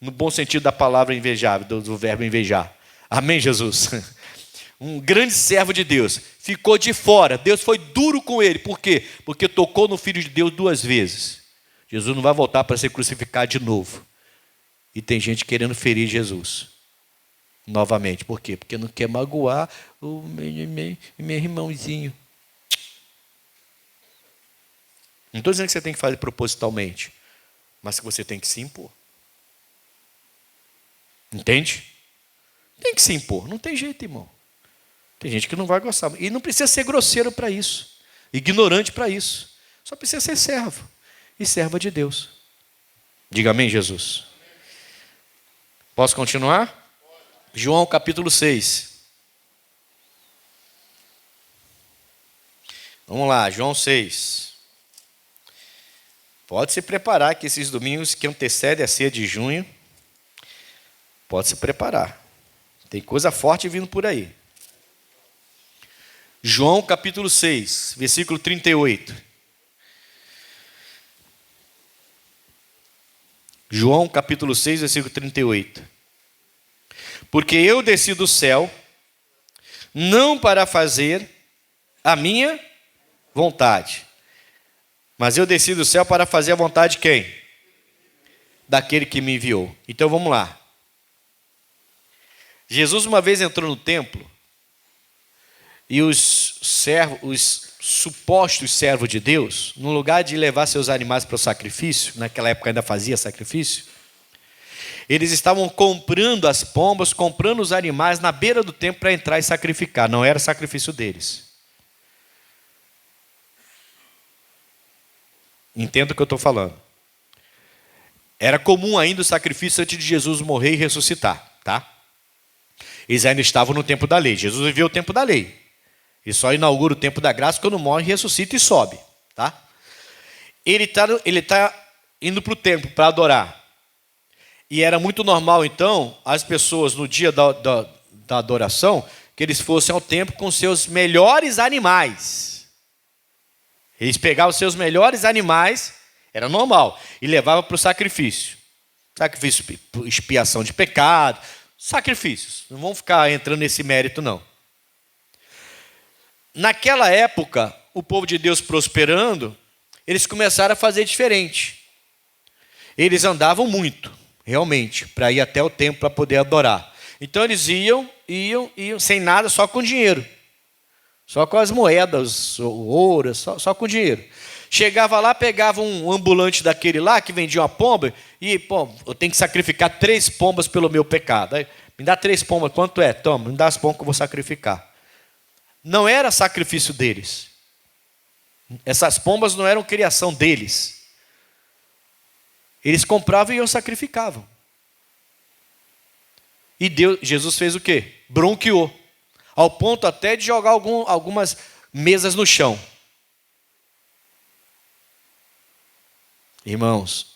No bom sentido da palavra invejável, do verbo invejar. Amém, Jesus? Um grande servo de Deus. Ficou de fora. Deus foi duro com ele. Por quê? Porque tocou no Filho de Deus 2 vezes. Jesus não vai voltar para ser crucificado de novo. E tem gente querendo ferir Jesus. Novamente. Por quê? Porque não quer magoar o meu irmãozinho. Não estou dizendo que você tem que fazer propositalmente, mas que você tem que se impor. Entende? Tem que se impor. Não tem jeito, irmão. Tem gente que não vai gostar. E não precisa ser grosseiro para isso. Ignorante para isso. Só precisa ser servo. E serva de Deus. Diga amém, Jesus. Posso continuar? João capítulo 6. Vamos lá, João 6. Pode se preparar que esses domingos que antecedem a ceia de junho, pode se preparar. Tem coisa forte vindo por aí. João capítulo 6, versículo 38. João capítulo 6, versículo 38. Porque eu desci do céu, não para fazer a minha vontade, mas eu desci do céu para fazer a vontade de quem? Daquele que me enviou. Então vamos lá. Jesus uma vez entrou no templo e os supostos servos de Deus, no lugar de levar seus animais para o sacrifício, naquela época ainda fazia sacrifício, eles estavam comprando as pombas, comprando os animais na beira do templo para entrar e sacrificar. Não era sacrifício deles. Entenda o que eu estou falando. Era comum ainda o sacrifício antes de Jesus morrer e ressuscitar, tá? Eles ainda estavam no tempo da lei. Jesus viveu o tempo da lei. E só inaugura o tempo da graça quando morre, ressuscita e sobe, tá? Ele tá indo para o templo para adorar. E era muito normal, então, as pessoas no dia da adoração, que eles fossem ao templo com seus melhores animais. Eles pegavam os seus melhores animais, era normal, e levavam para o sacrifício. Sacrifício, expiação de pecado, sacrifícios. Não vamos ficar entrando nesse mérito, não. Naquela época, o povo de Deus prosperando, eles começaram a fazer diferente. Eles andavam muito, realmente, para ir até o templo para poder adorar. Então eles iam sem nada, só com dinheiro. Só com as moedas, ouro, só com dinheiro. Chegava lá, pegava um ambulante daquele lá, que vendia uma pomba, e, eu tenho que sacrificar 3 pombas pelo meu pecado. Aí, me dá 3 pombas, quanto é? Toma, me dá as pombas que eu vou sacrificar. Não era sacrifício deles. Essas pombas não eram criação deles. Eles compravam e iam sacrificavam. E Jesus fez o quê? Bronqueou. Ao ponto até de jogar algumas mesas no chão. Irmãos,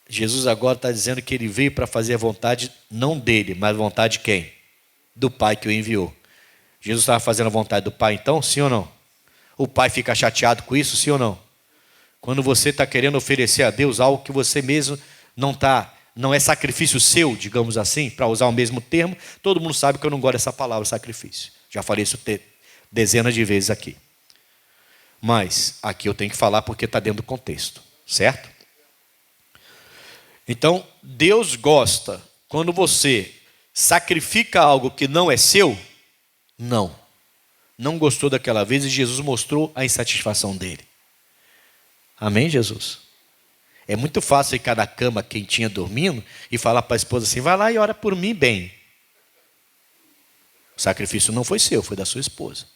Jesus agora está dizendo que ele veio para fazer a vontade não dele, mas a vontade de quem? Do Pai que o enviou. Jesus estava fazendo a vontade do Pai então, sim ou não? O Pai fica chateado com isso, sim ou não? Quando você está querendo oferecer a Deus algo que você mesmo não é sacrifício seu, digamos assim, para usar o mesmo termo, todo mundo sabe que eu não gosto dessa palavra sacrifício. Já falei isso dezenas de vezes aqui. Mas aqui eu tenho que falar porque está dentro do contexto, certo? Então, Deus gosta quando você sacrifica algo que não é seu. Não gostou daquela vez e Jesus mostrou a insatisfação dele. Amém, Jesus? É muito fácil ficar na cama quentinha dormindo e falar para a esposa assim, vai lá e ora por mim bem. O sacrifício não foi seu, foi da sua esposa.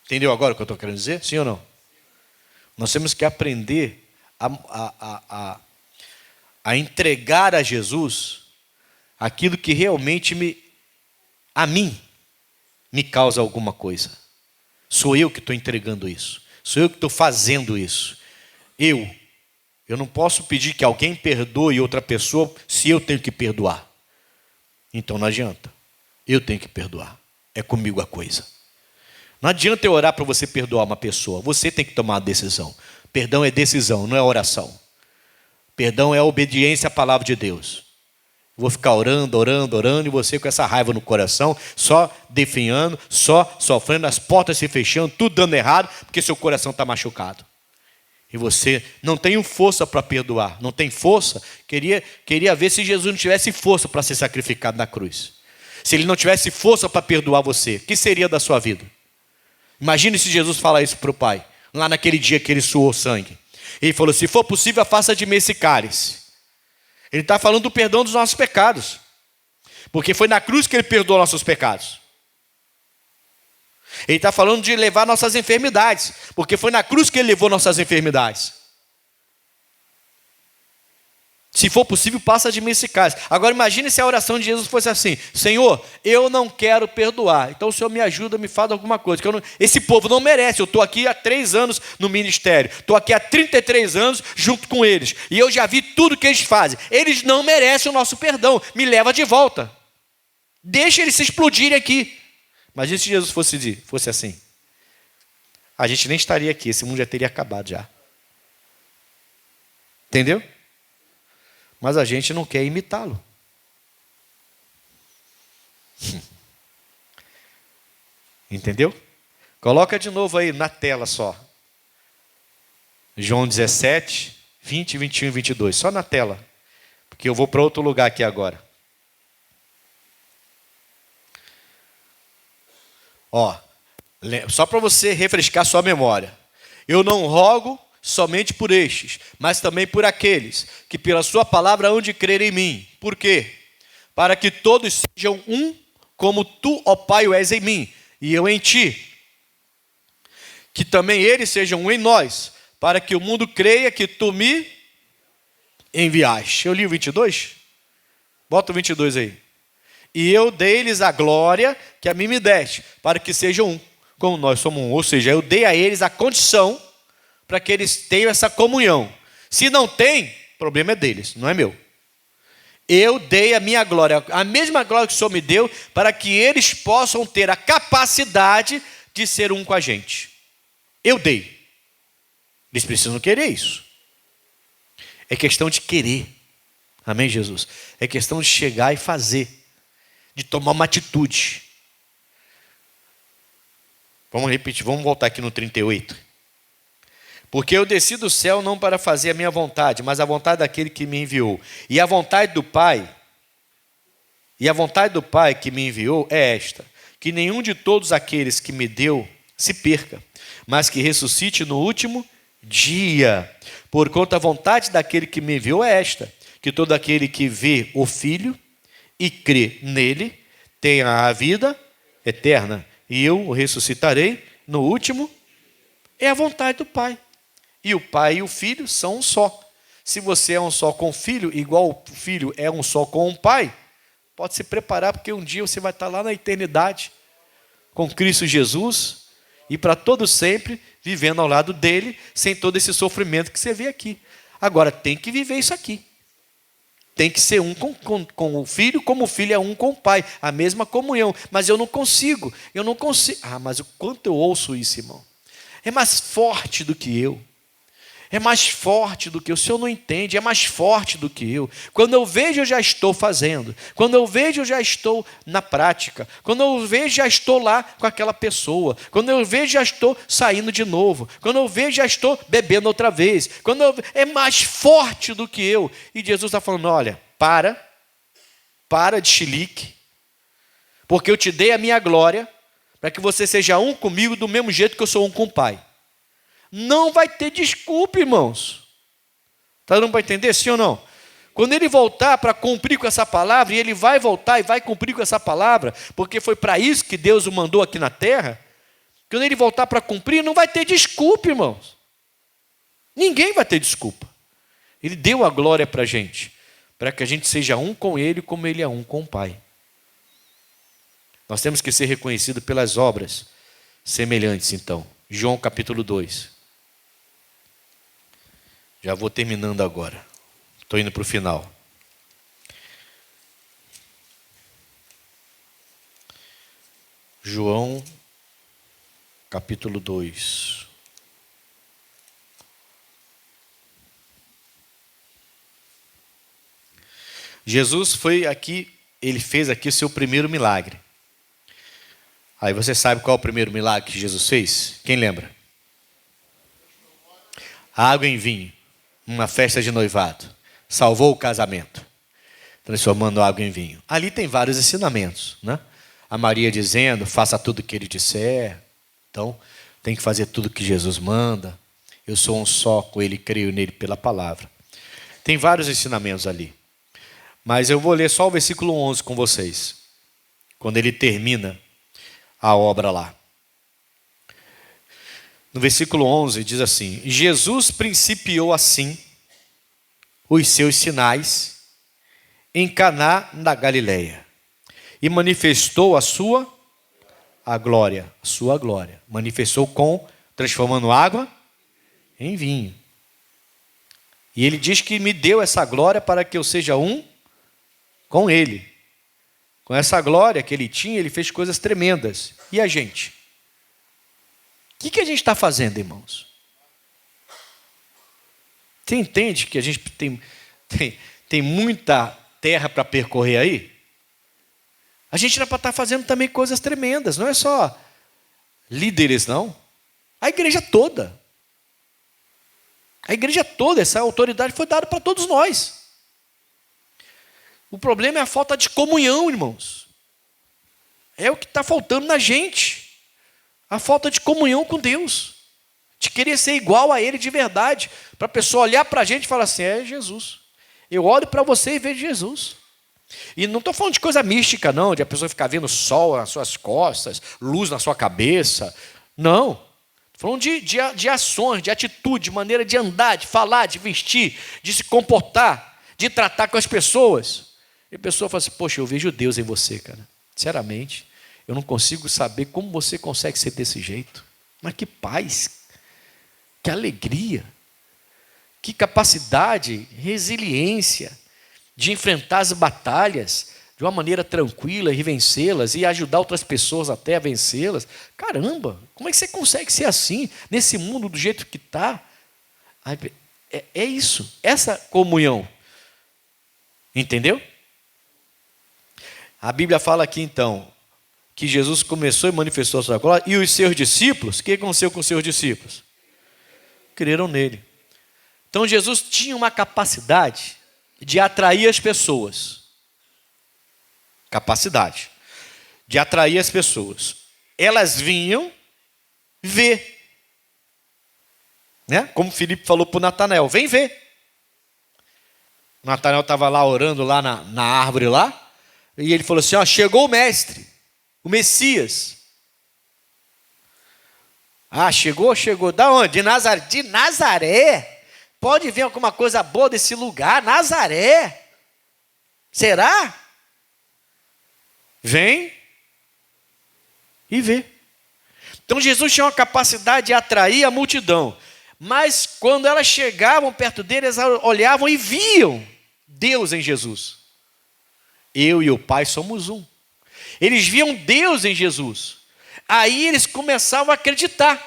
Entendeu agora o que eu estou querendo dizer? Sim ou não? Nós temos que aprender a entregar a Jesus aquilo que realmente a mim me causa alguma coisa. Sou eu que estou entregando isso. Sou eu que estou fazendo isso. Eu não posso pedir que alguém perdoe outra pessoa se eu tenho que perdoar. Então não adianta. Eu tenho que perdoar. É comigo a coisa. Não adianta eu orar para você perdoar uma pessoa. Você tem que tomar a decisão. Perdão é decisão, não é oração. Perdão é a obediência à palavra de Deus. Vou ficar orando e você com essa raiva no coração, só definhando, só sofrendo, as portas se fechando, tudo dando errado, porque seu coração está machucado. E você não tem força para perdoar, não tem força. Queria ver se Jesus não tivesse força para ser sacrificado na cruz. Se ele não tivesse força para perdoar você, o que seria da sua vida? Imagine se Jesus falar isso para o Pai, lá naquele dia que ele suou sangue. Ele falou, se for possível, afasta de mim esse cálice. Ele está falando do perdão dos nossos pecados. Porque foi na cruz que ele perdoou nossos pecados. Ele está falando de levar nossas enfermidades. Porque foi na cruz que ele levou nossas enfermidades. Se for possível, passa de mim esse cálice. Agora imagine se a oração de Jesus fosse assim: Senhor, eu não quero perdoar. Então o Senhor me ajuda, me faz alguma coisa. Esse povo não merece. Eu estou aqui há 3 anos no ministério. Estou aqui há 33 anos junto com eles. E eu já vi tudo que eles fazem. Eles não merecem o nosso perdão. Me leva de volta. Deixa eles se explodirem aqui. Imagine se Jesus fosse assim. A gente nem estaria aqui. Esse mundo já teria acabado já. Entendeu? Mas a gente não quer imitá-lo. Entendeu? Coloca de novo aí na tela só. João 17, 20, 21 e 22. Só na tela. Porque eu vou para outro lugar aqui agora. Só para você refrescar sua memória. Eu não rogo somente por estes, mas também por aqueles que pela sua palavra hão de crer em mim. Por quê? Para que todos sejam um, como tu, ó Pai, o és em mim, e eu em ti. Que também eles sejam um em nós, para que o mundo creia que tu me enviaste. Eu li o 22? Bota o 22 aí. E eu dei-lhes a glória que a mim me deste, para que sejam um, como nós somos um. Ou seja, eu dei a eles a condição para que eles tenham essa comunhão. Se não tem, o problema é deles, não é meu. Eu dei a minha glória, a mesma glória que o Senhor me deu, para que eles possam ter a capacidade de ser um com a gente. Eu dei. Eles precisam querer isso. É questão de querer. Amém, Jesus? É questão de chegar e fazer, de tomar uma atitude. Vamos repetir, vamos voltar aqui no 38. Porque eu desci do céu não para fazer a minha vontade, mas a vontade daquele que me enviou. E a vontade do Pai que me enviou é esta: que nenhum de todos aqueles que me deu se perca, mas que ressuscite no último dia. Porquanto a vontade daquele que me enviou é esta: que todo aquele que vê o Filho e crê nele tenha a vida eterna, e eu o ressuscitarei no último. É a vontade do Pai. E o Pai e o Filho são um só. Se você é um só com o Filho, igual o Filho é um só com o Pai, pode se preparar, porque um dia você vai estar lá na eternidade com Cristo Jesus e para todo sempre vivendo ao lado dele, sem todo esse sofrimento que você vê aqui. Agora tem que viver isso aqui. Tem que ser um com o Filho, como o Filho é um com o Pai, a mesma comunhão. Mas eu não consigo. Ah, mas o quanto eu ouço isso, irmão. É mais forte do que eu. É mais forte do que eu. O Senhor não entende, é mais forte do que eu. Quando eu vejo, eu já estou fazendo. Quando eu vejo, eu já estou na prática. Quando eu vejo, já estou lá com aquela pessoa. Quando eu vejo, já estou saindo de novo. Quando eu vejo, já estou bebendo outra vez. É mais forte do que eu. E Jesus está falando: olha, para de chilique, porque eu te dei a minha glória, para que você seja um comigo do mesmo jeito que eu sou um com o Pai. Não vai ter desculpa, irmãos. Está dando para entender, sim ou não? Quando ele voltar para cumprir com essa palavra, e ele vai voltar e vai cumprir com essa palavra, porque foi para isso que Deus o mandou aqui na terra, quando ele voltar para cumprir, não vai ter desculpa, irmãos. Ninguém vai ter desculpa. Ele deu a glória para a gente, para que a gente seja um com ele, como ele é um com o Pai. Nós temos que ser reconhecidos pelas obras semelhantes, então. João capítulo 2. Já vou terminando agora. Estou indo para o final. João capítulo 2. Jesus foi aqui, ele fez aqui o seu primeiro milagre. Aí você sabe qual é o primeiro milagre que Jesus fez? Quem lembra? Água em vinho. Uma festa de noivado. Salvou o casamento, transformando água em vinho. Ali tem vários ensinamentos, né? A Maria dizendo: faça tudo o que ele disser. Então, tem que fazer tudo o que Jesus manda. Eu sou um só com ele, creio nele pela palavra. Tem vários ensinamentos ali. Mas eu vou ler só o versículo 11 com vocês, quando ele termina a obra lá. No versículo 11 diz assim: Jesus principiou assim os seus sinais em Caná da Galileia e manifestou a sua glória. Manifestou transformando água em vinho. E ele diz que me deu essa glória para que eu seja um com ele. Com essa glória que ele tinha, ele fez coisas tremendas. E a gente? O que a gente está fazendo, irmãos? Você entende que a gente tem muita terra para percorrer aí? A gente era para estar fazendo também coisas tremendas. Não é só líderes, não. A igreja toda. A igreja toda, essa autoridade foi dada para todos nós. O problema é a falta de comunhão, irmãos. É o que está faltando na gente. A falta de comunhão com Deus. De querer ser igual a Ele de verdade. Para a pessoa olhar para a gente e falar assim: é Jesus. Eu olho para você e vejo Jesus. E não estou falando de coisa mística, não. De a pessoa ficar vendo sol nas suas costas, luz na sua cabeça. Não. Estou falando de ações, de atitude, de maneira de andar, de falar, de vestir, de se comportar, de tratar com as pessoas. E a pessoa fala assim: poxa, eu vejo Deus em você, cara. Sinceramente, eu não consigo saber como você consegue ser desse jeito. Mas que paz, que alegria, que capacidade, resiliência de enfrentar as batalhas de uma maneira tranquila e vencê-las e ajudar outras pessoas até a vencê-las. Caramba, como é que você consegue ser assim, nesse mundo do jeito que está? É isso, essa comunhão. Entendeu? A Bíblia fala aqui então, que Jesus começou e manifestou a sua glória, e os seus discípulos, o que aconteceu com os seus discípulos? Creram nele. Então Jesus tinha uma capacidade de atrair as pessoas. Capacidade de atrair as pessoas. Elas vinham ver. Né? Como Filipe falou para o Natanael, vem ver. O Natanael estava lá orando lá na árvore lá. E ele falou assim, ó, chegou o mestre, o Messias. Ah, chegou. Da onde? De Nazaré. De Nazaré? Pode vir alguma coisa boa desse lugar? Nazaré? Será? Vem e vê. Então Jesus tinha uma capacidade de atrair a multidão. Mas quando elas chegavam perto dele, elas olhavam e viam Deus em Jesus. Eu e o Pai somos um. Eles viam Deus em Jesus. Aí eles começavam a acreditar.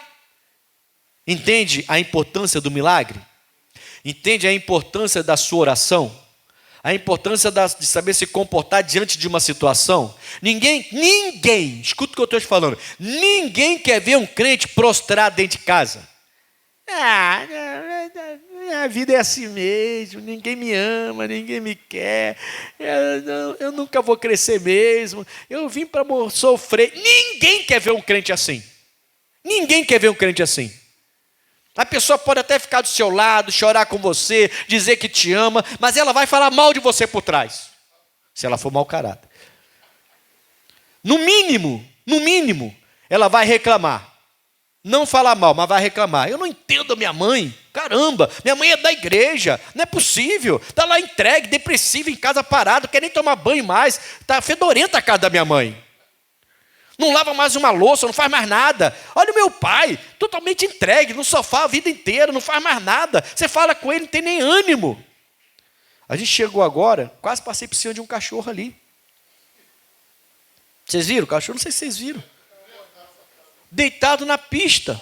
Entende a importância do milagre? Entende a importância da sua oração? A importância de saber se comportar diante de uma situação? Ninguém, escuta o que eu estou te falando, ninguém quer ver um crente prostrado dentro de casa. A vida é assim mesmo, ninguém me ama, ninguém me quer, eu nunca vou crescer mesmo, eu vim para sofrer. Ninguém quer ver um crente assim. Ninguém quer ver um crente assim. A pessoa pode até ficar do seu lado, chorar com você, dizer que te ama, mas ela vai falar mal de você por trás, se ela for mau caráter. No mínimo, ela vai reclamar. Não falar mal, mas vai reclamar. Eu não entendo a minha mãe. Caramba, minha mãe é da igreja. Não é possível. Está lá entregue, depressiva, em casa parado, quer nem tomar banho mais. Está fedorenta a casa da minha mãe. Não lava mais uma louça, não faz mais nada. Olha o meu pai, totalmente entregue, no sofá a vida inteira, não faz mais nada. Você fala com ele, não tem nem ânimo. A gente chegou agora, quase passei por cima de um cachorro ali. Vocês viram o cachorro? Não sei se vocês viram. Deitado na pista.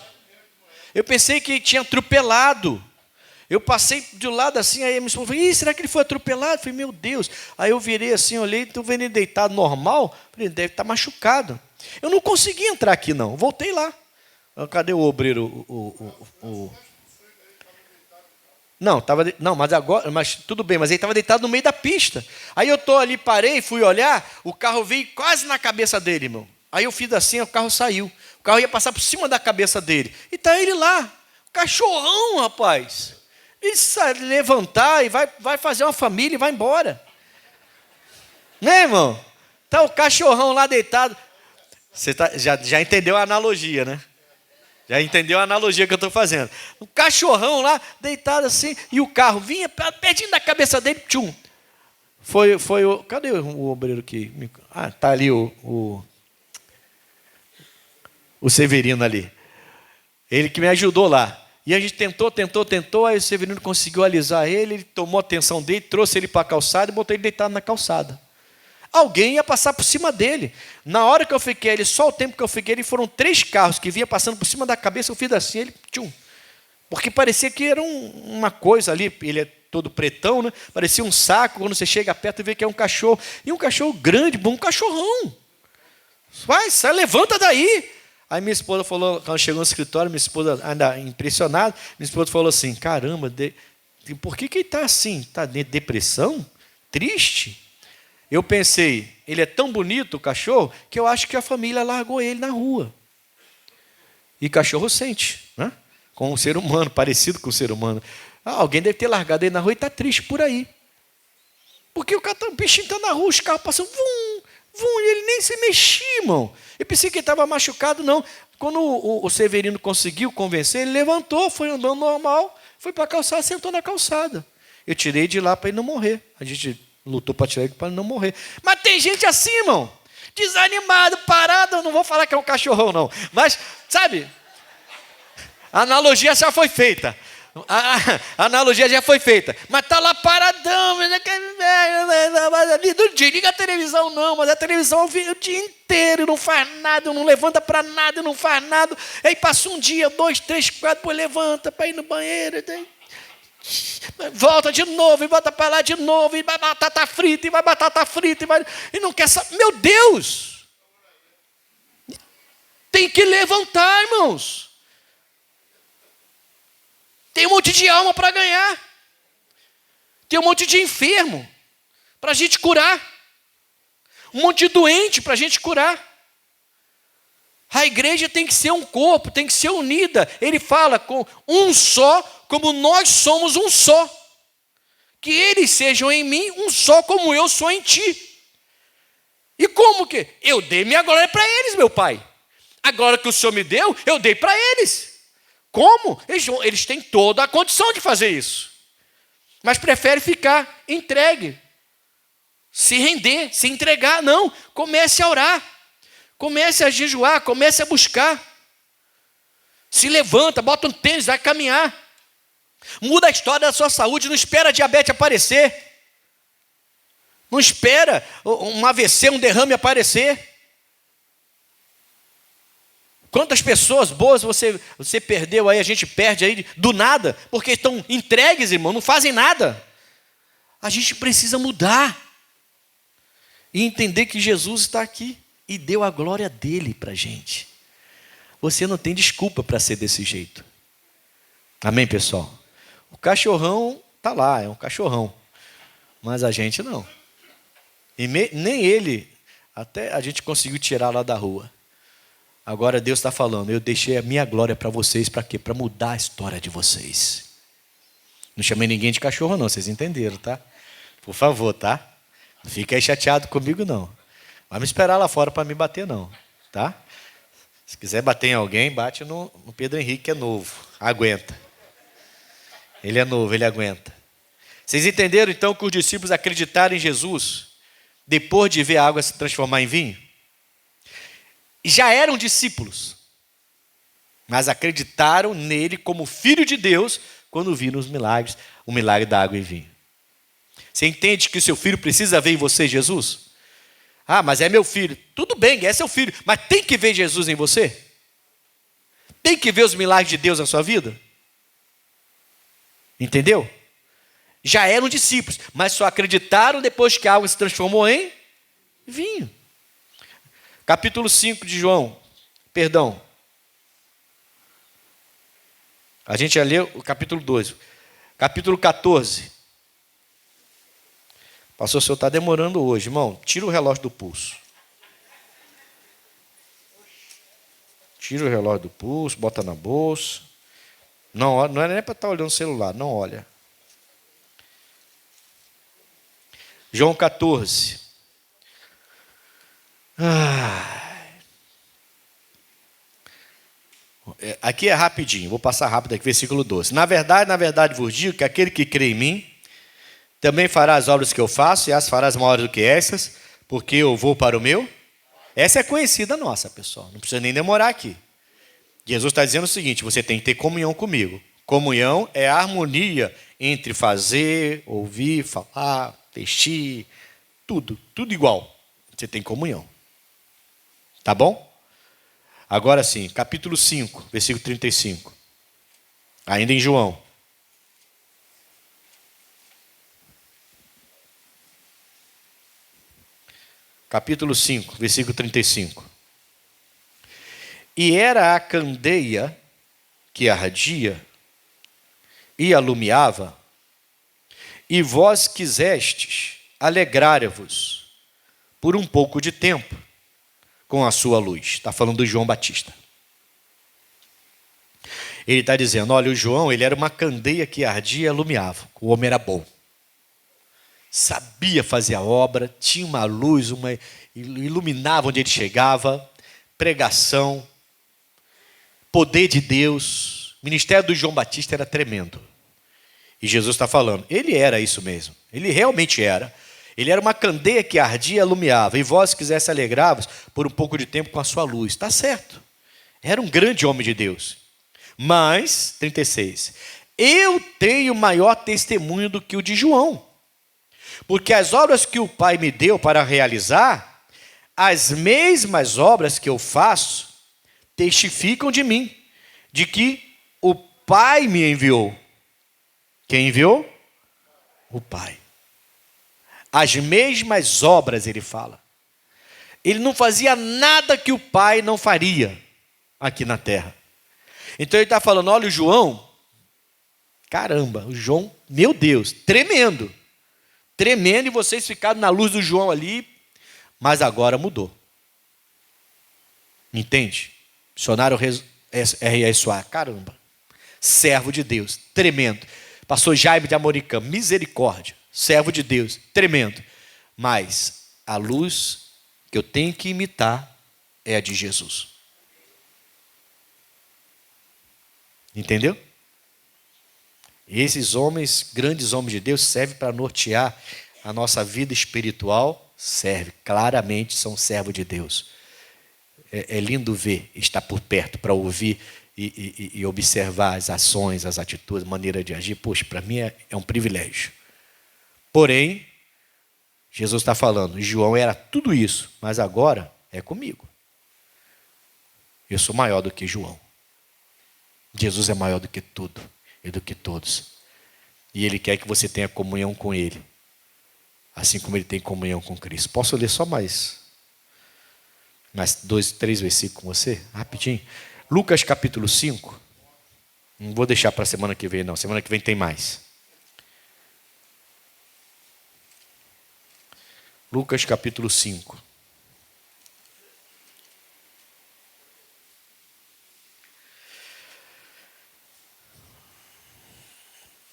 Eu pensei que tinha atropelado. Eu passei de lado assim, aí a minha esposa falou, será que ele foi atropelado? Eu falei, meu Deus. Aí eu virei assim, olhei, estou vendo ele deitado normal. Falei, deve estar machucado. Eu não consegui entrar aqui não, voltei lá. Cadê o obreiro? Não, mas tudo bem, mas ele estava deitado no meio da pista. Aí eu estou ali, parei, fui olhar, o carro veio quase na cabeça dele, irmão. Aí eu fiz assim, o carro saiu. O carro ia passar por cima da cabeça dele. E está ele lá, cachorrão, rapaz. Ele sai levantar e vai fazer uma família e vai embora. Né, irmão? Está o cachorrão lá deitado. Você já entendeu a analogia, né? Já entendeu a analogia que eu estou fazendo. O cachorrão lá, deitado assim, e o carro vinha pertinho da cabeça dele, tchum. Cadê o obreiro aqui? Ah, está ali o Severino ali. Ele que me ajudou lá. E a gente tentou, aí o Severino conseguiu alisar ele tomou a atenção dele, trouxe ele para a calçada e botou ele deitado na calçada. Alguém ia passar por cima dele. Na hora que eu fiquei ali, só o tempo que eu fiquei ali, foram 3 carros que vinham passando por cima da cabeça, eu fiz assim, ele, tchum. Porque parecia que era uma coisa ali, ele é todo pretão, né? Parecia um saco, quando você chega perto e vê que é um cachorro. E um cachorro grande, bom, um cachorrão. Sai, levanta daí. Aí minha esposa falou, quando chegou no escritório, minha esposa ainda impressionada, minha esposa falou assim, caramba, por que ele está assim? Está de depressão? Triste? Eu pensei, ele é tão bonito, o cachorro, que eu acho que a família largou ele na rua. E cachorro sente, né? Com um ser humano, parecido com o ser humano. Alguém deve ter largado ele na rua e está triste por aí. Porque o bichinho está na rua, os carros passam, e ele nem se mexia, irmão. Eu pensei que ele estava machucado, não. Quando o Severino conseguiu convencer, ele levantou, foi andando normal, foi para a calçada, sentou na calçada. Eu tirei de lá para ele não morrer. A gente lutou para tirar ele para ele não morrer. Mas tem gente assim, irmão, desanimado, parado. Eu não vou falar que é um cachorrão, não. Mas, sabe, a analogia já foi feita. A analogia já foi feita. Mas está lá paradão, Liga a televisão não, mas a televisão vê o dia inteiro, não faz nada, não levanta para nada, não faz nada. Aí passa um dia, 2, 3, 4, depois levanta para ir no banheiro, volta de novo, e volta para lá de novo, e vai batata frita, e não quer saber. Meu Deus! Tem que levantar, irmãos. Tem um monte de alma para ganhar. Tem um monte de enfermo para a gente curar. Um monte de doente para a gente curar. A igreja tem que ser um corpo, tem que ser unida. Ele fala com um só, como nós somos um só. Que eles sejam em mim um só, como eu sou em ti. E como que? Eu dei minha glória para eles, meu Pai. A glória que o Senhor me deu, eu dei para eles. Como? Eles têm toda a condição de fazer isso. Mas prefere ficar entregue. Se render, se entregar. Não, comece a orar. Comece a jejuar, comece a buscar. Se levanta, bota um tênis, vai caminhar. Muda a história da sua saúde, não espera a diabetes aparecer. Não espera um AVC, um derrame aparecer. Quantas pessoas boas você perdeu aí, a gente perde aí do nada, porque estão entregues, irmão, não fazem nada. A gente precisa mudar e entender que Jesus está aqui e deu a glória dele para a gente. Você não tem desculpa para ser desse jeito. Amém, pessoal? O cachorrão está lá, é um cachorrão, mas a gente não. E nem ele, até a gente conseguiu tirar lá da rua. Agora Deus está falando, eu deixei a minha glória para vocês, para quê? Para mudar a história de vocês. Não chamei ninguém de cachorro não, vocês entenderam, tá? Por favor, tá? Não fica aí chateado comigo não. Vai me esperar lá fora para me bater não, tá? Se quiser bater em alguém, bate no Pedro Henrique, que é novo, aguenta. Ele é novo, ele aguenta. Vocês entenderam então que os discípulos acreditaram em Jesus, depois de ver a água se transformar em vinho? Já eram discípulos, mas acreditaram nele como filho de Deus quando viram os milagres, o milagre da água e vinho. Você entende que o seu filho precisa ver em você Jesus? Ah, mas é meu filho. Tudo bem, é seu filho, mas tem que ver Jesus em você? Tem que ver os milagres de Deus na sua vida? Entendeu? Já eram discípulos, mas só acreditaram depois que a água se transformou em vinho. Capítulo 5 de João, perdão. A gente já leu o capítulo 2. Capítulo 14. Pastor, o senhor está demorando hoje, irmão. Tira o relógio do pulso. Tira o relógio do pulso, bota na bolsa. Não é nem para estar olhando o celular, não olha. João 14. Aqui é rapidinho, vou passar rápido aqui, versículo 12. Na verdade vos digo que aquele que crê em mim, também fará as obras que eu faço, e as farás maiores do que essas, porque eu vou para o meu. Essa é conhecida nossa, pessoal, não precisa nem demorar aqui. Jesus está dizendo o seguinte, você tem que ter comunhão comigo. Comunhão é a harmonia entre fazer, ouvir, falar, vestir, tudo igual. Você tem comunhão. Tá bom? Agora sim, capítulo 5, versículo 35. Ainda em João. Capítulo 5, versículo 35. E era a candeia que ardia e alumiava, e vós quisestes alegrar-vos por um pouco de tempo com a sua luz. Está falando do João Batista. Ele está dizendo, olha, o João, ele era uma candeia que ardia e alumiava. O homem era bom. Sabia fazer a obra, tinha uma luz, iluminava onde ele chegava, pregação, poder de Deus. O ministério do João Batista era tremendo. E Jesus está falando, ele era isso mesmo. Ele realmente era. Ele era uma candeia que ardia e alumiava. E vós quisesse alegrar-vos por um pouco de tempo com a sua luz. Está certo. Era um grande homem de Deus. Mas, 36, eu tenho maior testemunho do que o de João. Porque as obras que o Pai me deu para realizar, as mesmas obras que eu faço, testificam de mim, de que o Pai me enviou. Quem enviou? O Pai. As mesmas obras, ele fala. Ele não fazia nada que o Pai não faria aqui na terra. Então ele está falando, olha o João, caramba, o João, meu Deus, tremendo. Tremendo, e vocês ficaram na luz do João ali, mas agora mudou. Entende? Missionário R.S. Soares, caramba. Servo de Deus, tremendo. Pastor Jaime de Amoricã, misericórdia. Servo de Deus, tremendo. Mas a luz que eu tenho que imitar é a de Jesus. Entendeu? E esses homens, grandes homens de Deus, servem para nortear a nossa vida espiritual. Serve, claramente são servos de Deus. É lindo ver, estar por perto para ouvir e observar as ações, as atitudes, a maneira de agir. Poxa, para mim é um privilégio. Porém, Jesus está falando, João era tudo isso, mas agora é comigo. Eu sou maior do que João. Jesus é maior do que tudo e do que todos. E Ele quer que você tenha comunhão com Ele, assim como Ele tem comunhão com Cristo. Posso ler só mais 2, 3 versículos com você? Rapidinho. Lucas capítulo 5. Não vou deixar para a semana que vem, não. Semana que vem tem mais. Lucas capítulo 5.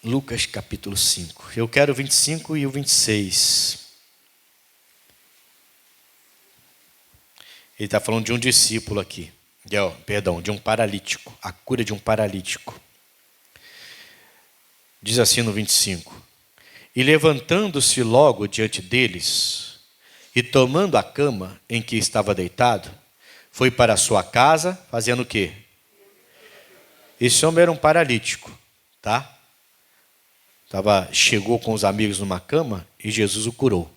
Lucas capítulo 5. Eu quero o 25 e o 26. Ele está falando de um discípulo aqui. De um paralítico. A cura de um paralítico. Diz assim no 25. E levantando-se logo diante deles, e tomando a cama em que estava deitado, foi para a sua casa, fazendo o quê? Esse homem era um paralítico, tá? Chegou com os amigos numa cama e Jesus o curou,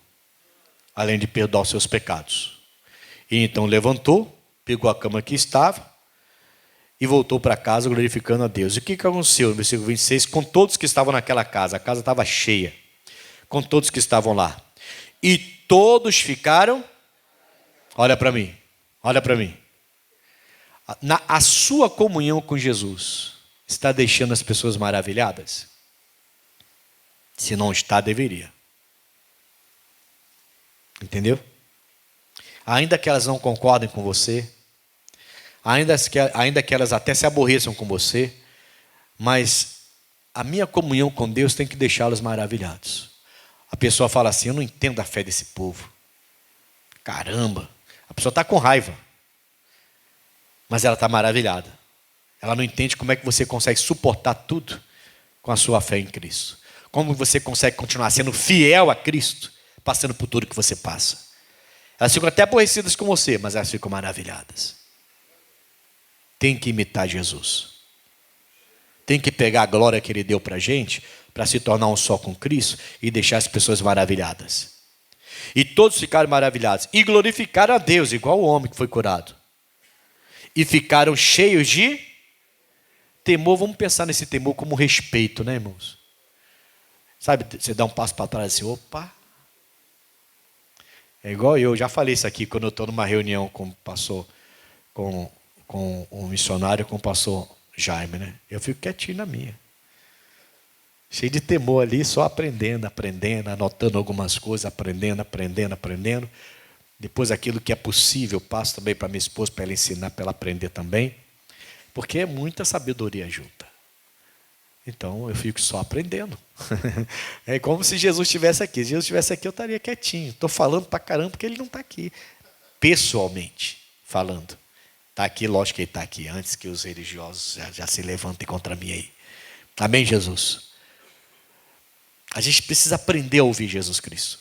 além de perdoar os seus pecados. E então levantou, pegou a cama que estava e voltou para casa glorificando a Deus. E o que aconteceu no versículo 26? Com todos que estavam naquela casa, a casa estava cheia, com todos que estavam lá. E todos ficaram, olha para mim, a sua comunhão com Jesus está deixando as pessoas maravilhadas? Se não está, deveria. Entendeu? Ainda que elas não concordem com você, ainda que elas até se aborreçam com você, mas a minha comunhão com Deus tem que deixá-los maravilhados. A pessoa fala assim, eu não entendo a fé desse povo. Caramba, a pessoa está com raiva, mas ela está maravilhada. Ela não entende como é que você consegue suportar tudo com a sua fé em Cristo. Como você consegue continuar sendo fiel a Cristo, passando por tudo que você passa. Elas ficam até aborrecidas com você, mas elas ficam maravilhadas. Tem que imitar Jesus. Tem que pegar a glória que Ele deu para a gente, para se tornar um só com Cristo e deixar as pessoas maravilhadas. E todos ficaram maravilhados e glorificaram a Deus, igual o homem que foi curado. E ficaram cheios de temor. Vamos pensar nesse temor como respeito, né, irmãos? Sabe, você dá um passo para trás e assim, opa. É igual eu já falei isso aqui quando eu estou numa reunião com um missionário, com o pastor Jaime, né? Eu fico quietinho na minha. Cheio de temor ali, só aprendendo, anotando algumas coisas, aprendendo. Depois aquilo que é possível, eu passo também para minha esposa, para ela ensinar, para ela aprender também. Porque é muita sabedoria junta. Então eu fico só aprendendo. É como se Jesus estivesse aqui. Se Jesus estivesse aqui, eu estaria quietinho. Estou falando para caramba, porque Ele não está aqui. Pessoalmente falando. Está aqui, lógico que Ele está aqui, antes que os religiosos já se levantem contra mim aí. Amém, Jesus? A gente precisa aprender a ouvir Jesus Cristo.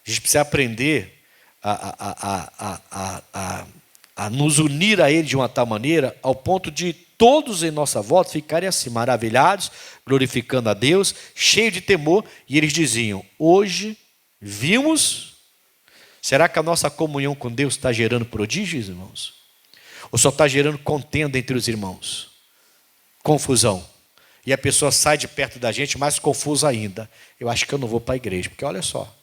A gente precisa aprender a nos unir a Ele de uma tal maneira, ao ponto de todos em nossa volta ficarem assim, maravilhados, glorificando a Deus, cheios de temor, e eles diziam: hoje vimos. Será que a nossa comunhão com Deus está gerando prodígios, irmãos? Ou só está gerando contenda entre os irmãos? Confusão. E a pessoa sai de perto da gente mais confusa ainda. Eu acho que eu não vou para a igreja, porque olha só.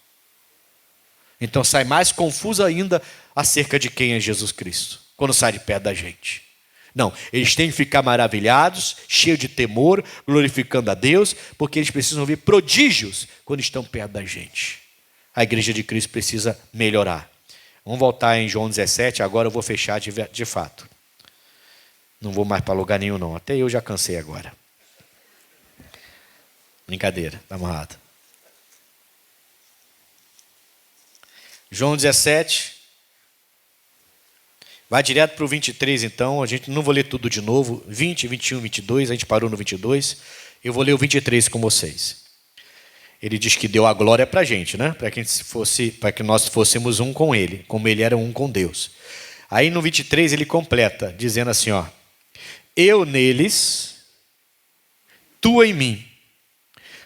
Então sai mais confusa ainda acerca de quem é Jesus Cristo, quando sai de perto da gente. Não, eles têm que ficar maravilhados, cheios de temor, glorificando a Deus, porque eles precisam ver prodígios quando estão perto da gente. A igreja de Cristo precisa melhorar. Vamos voltar em João 17, agora eu vou fechar de fato. Não vou mais para lugar nenhum não, até eu já cansei agora. Brincadeira, está amarrado. João 17, vai direto para o 23 então, a gente não vou ler tudo de novo, 20, 21, 22, a gente parou no 22, eu vou ler o 23 com vocês. Ele diz que deu a glória para a gente, né? Para que nós fôssemos um com Ele, como Ele era um com Deus. Aí no 23 ele completa, dizendo assim, ó: eu neles, tu em mim,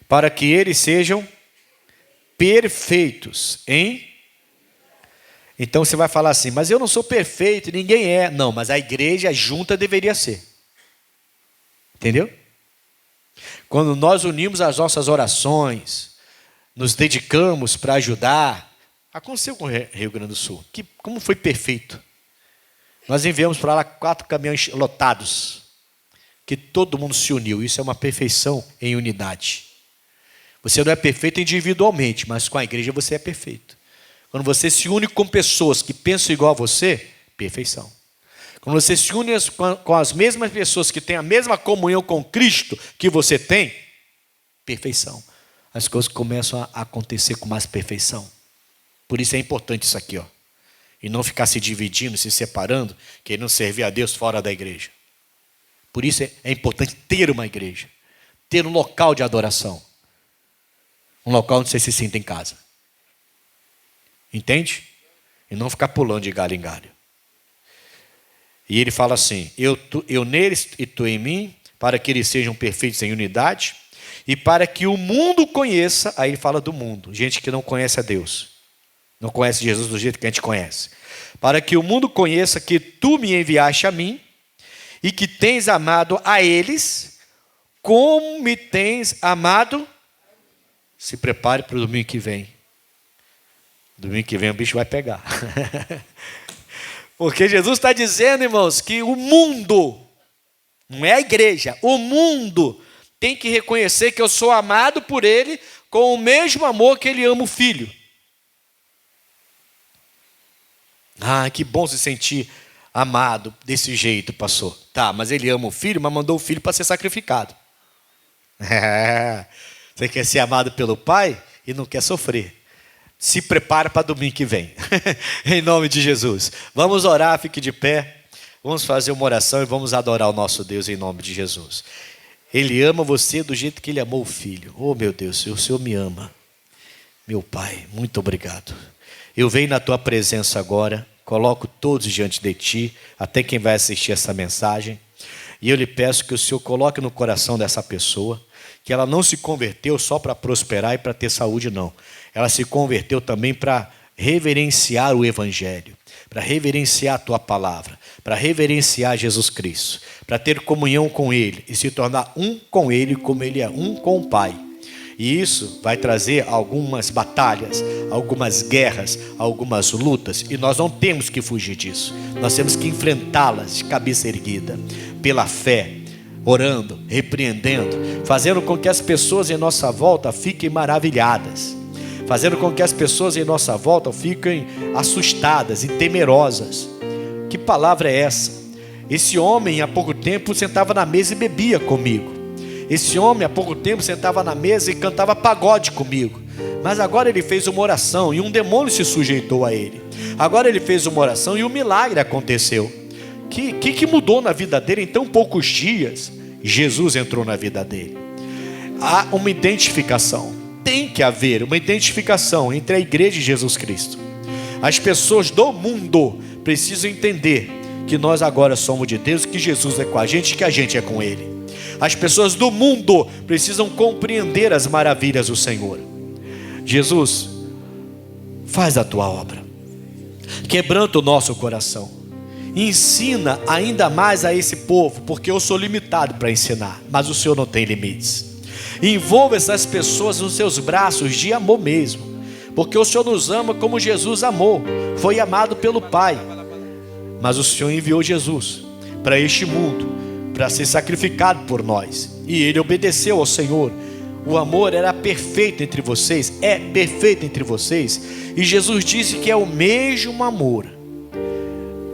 para que eles sejam perfeitos em... Então você vai falar assim, mas eu não sou perfeito, ninguém é. Não, mas a igreja junta deveria ser. Entendeu? Quando nós unimos as nossas orações, nos dedicamos para ajudar. Aconteceu com o Rio Grande do Sul. Como foi perfeito. Nós enviamos para lá 4 caminhões lotados, que todo mundo se uniu. Isso é uma perfeição em unidade. Você não é perfeito individualmente, mas com a igreja você é perfeito. Quando você se une com pessoas que pensam igual a você, perfeição. Quando você se une com as mesmas pessoas que têm a mesma comunhão com Cristo que você tem, perfeição. As coisas começam a acontecer com mais perfeição. Por isso é importante isso aqui, ó. E não ficar se dividindo, se separando, querendo servir a Deus fora da igreja. Por isso é importante ter uma igreja, ter um local de adoração, um local onde você se sinta em casa. Entende? E não ficar pulando de galho em galho. E ele fala assim, eu neles e tu em mim, para que eles sejam perfeitos em unidade, e para que o mundo conheça, aí ele fala do mundo, gente que não conhece a Deus, não conhece Jesus do jeito que a gente conhece, para que o mundo conheça que tu me enviaste a mim, e que tens amado a eles, como me tens amado. Se prepare para o domingo que vem. Domingo que vem o bicho vai pegar. Porque Jesus está dizendo, irmãos, que o mundo, não é a igreja, o mundo tem que reconhecer que eu sou amado por Ele com o mesmo amor que Ele ama o Filho. Ah, que bom se sentir amado desse jeito, pastor. Tá, mas Ele ama o Filho, mas mandou o Filho para ser sacrificado. Você quer ser amado pelo Pai e não quer sofrer. Se prepara para domingo que vem. Em nome de Jesus. Vamos orar, fique de pé. Vamos fazer uma oração e vamos adorar o nosso Deus em nome de Jesus. Ele ama você do jeito que Ele amou o Filho. Oh, meu Deus, o Senhor me ama. Meu Pai, muito obrigado. Eu venho na Tua presença agora, coloco todos diante de Ti, até quem vai assistir essa mensagem. E eu lhe peço que o Senhor coloque no coração dessa pessoa, que ela não se converteu só para prosperar e para ter saúde, não. Ela se converteu também para reverenciar o Evangelho, para reverenciar a Tua palavra, para reverenciar Jesus Cristo, para ter comunhão com Ele e se tornar um com Ele como Ele é um com o Pai. E isso vai trazer algumas batalhas, algumas guerras, algumas lutas, e nós não temos que fugir disso. Nós temos que enfrentá-las de cabeça erguida, pela fé, orando, repreendendo, fazendo com que as pessoas em nossa volta fiquem maravilhadas, fazendo com que as pessoas em nossa volta fiquem assustadas e temerosas. Que palavra é essa? Esse homem há pouco tempo sentava na mesa e bebia comigo. Esse homem há pouco tempo sentava na mesa e cantava pagode comigo. Mas agora ele fez uma oração e um demônio se sujeitou a ele. Agora ele fez uma oração e um milagre aconteceu. Que mudou na vida dele em tão poucos dias? Jesus entrou na vida dele. Há uma identificação. Tem que haver uma identificação entre a igreja e Jesus Cristo. As pessoas do mundo precisam entender que nós agora somos de Deus, que Jesus é com a gente, que a gente é com Ele. As pessoas do mundo precisam compreender as maravilhas do Senhor. Jesus, faz a tua obra, quebranta o nosso coração, ensina ainda mais a esse povo, porque eu sou limitado para ensinar, mas o Senhor não tem limites. Envolva essas pessoas nos seus braços de amor mesmo, porque o Senhor nos ama como Jesus amou, foi amado pelo Pai. Mas o Senhor enviou Jesus para este mundo, para ser sacrificado por nós, e Ele obedeceu ao Senhor. O amor era perfeito entre vocês, é perfeito entre vocês, e Jesus disse que é o mesmo amor.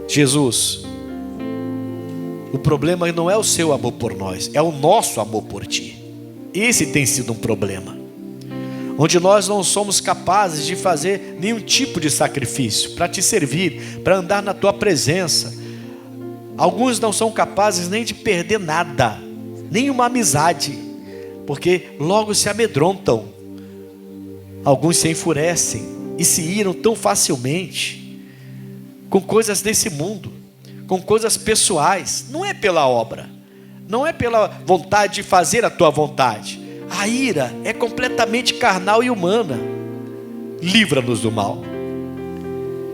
Jesus, o problema não é o seu amor por nós, é o nosso amor por ti. Esse tem sido um problema, onde nós não somos capazes de fazer nenhum tipo de sacrifício para te servir, para andar na tua presença. Alguns não são capazes nem de perder nada, nem uma amizade, porque logo se amedrontam. Alguns se enfurecem e se iram tão facilmente com coisas desse mundo, com coisas pessoais. Não é pela obra, não é pela vontade de fazer a tua vontade. A ira é completamente carnal e humana. Livra-nos do mal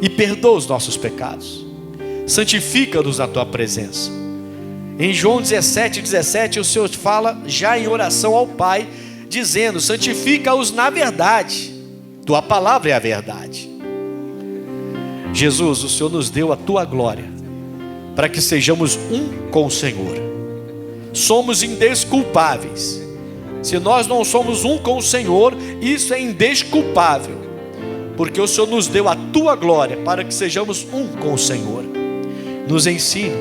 e perdoa os nossos pecados. Santifica-nos na tua presença. Em João 17, o Senhor fala já em oração ao Pai, dizendo: santifica-os na verdade, tua palavra é a verdade. Jesus, o Senhor nos deu a tua glória, para que sejamos um com o Senhor. Somos indesculpáveis. Se nós não somos um com o Senhor, isso é indesculpável, porque o Senhor nos deu a tua glória, para que sejamos um com o Senhor. Nos ensina.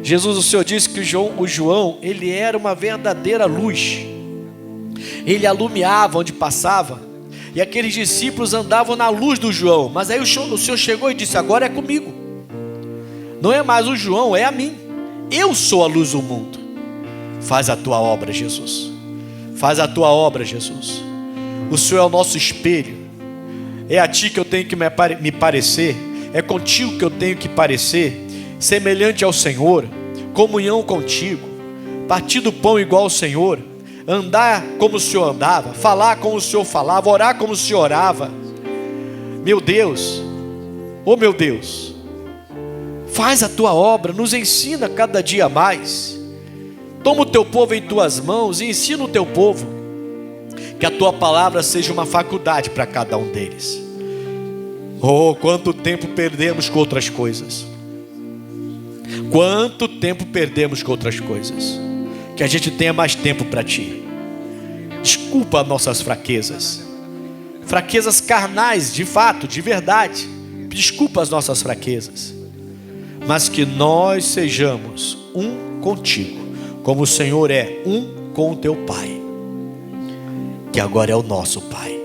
Jesus, o Senhor disse que o João, ele era uma verdadeira luz. Ele alumiava onde passava, e aqueles discípulos andavam na luz do João. Mas aí o Senhor chegou e disse: agora é comigo. Não é mais o João, é a mim. Eu sou a luz do mundo. Faz a tua obra, Jesus. Faz a tua obra, Jesus. O Senhor é o nosso espelho. É a ti que eu tenho que me parecer. É contigo que eu tenho que parecer. Semelhante ao Senhor, comunhão contigo, partir do pão igual ao Senhor, andar como o Senhor andava, falar como o Senhor falava, orar como o Senhor orava. Meu Deus, oh meu Deus, faz a tua obra, nos ensina cada dia mais. Toma o teu povo em tuas mãos e ensina o teu povo, que a tua palavra seja uma faculdade para cada um deles. Oh, quanto tempo perdemos com outras coisas. Quanto tempo perdemos com outras coisas. Que a gente tenha mais tempo para ti. Desculpa as nossas fraquezas. Fraquezas carnais, de fato, de verdade. Desculpa as nossas fraquezas. Mas que nós sejamos um contigo, como o Senhor é um com o teu Pai, que agora é o nosso Pai.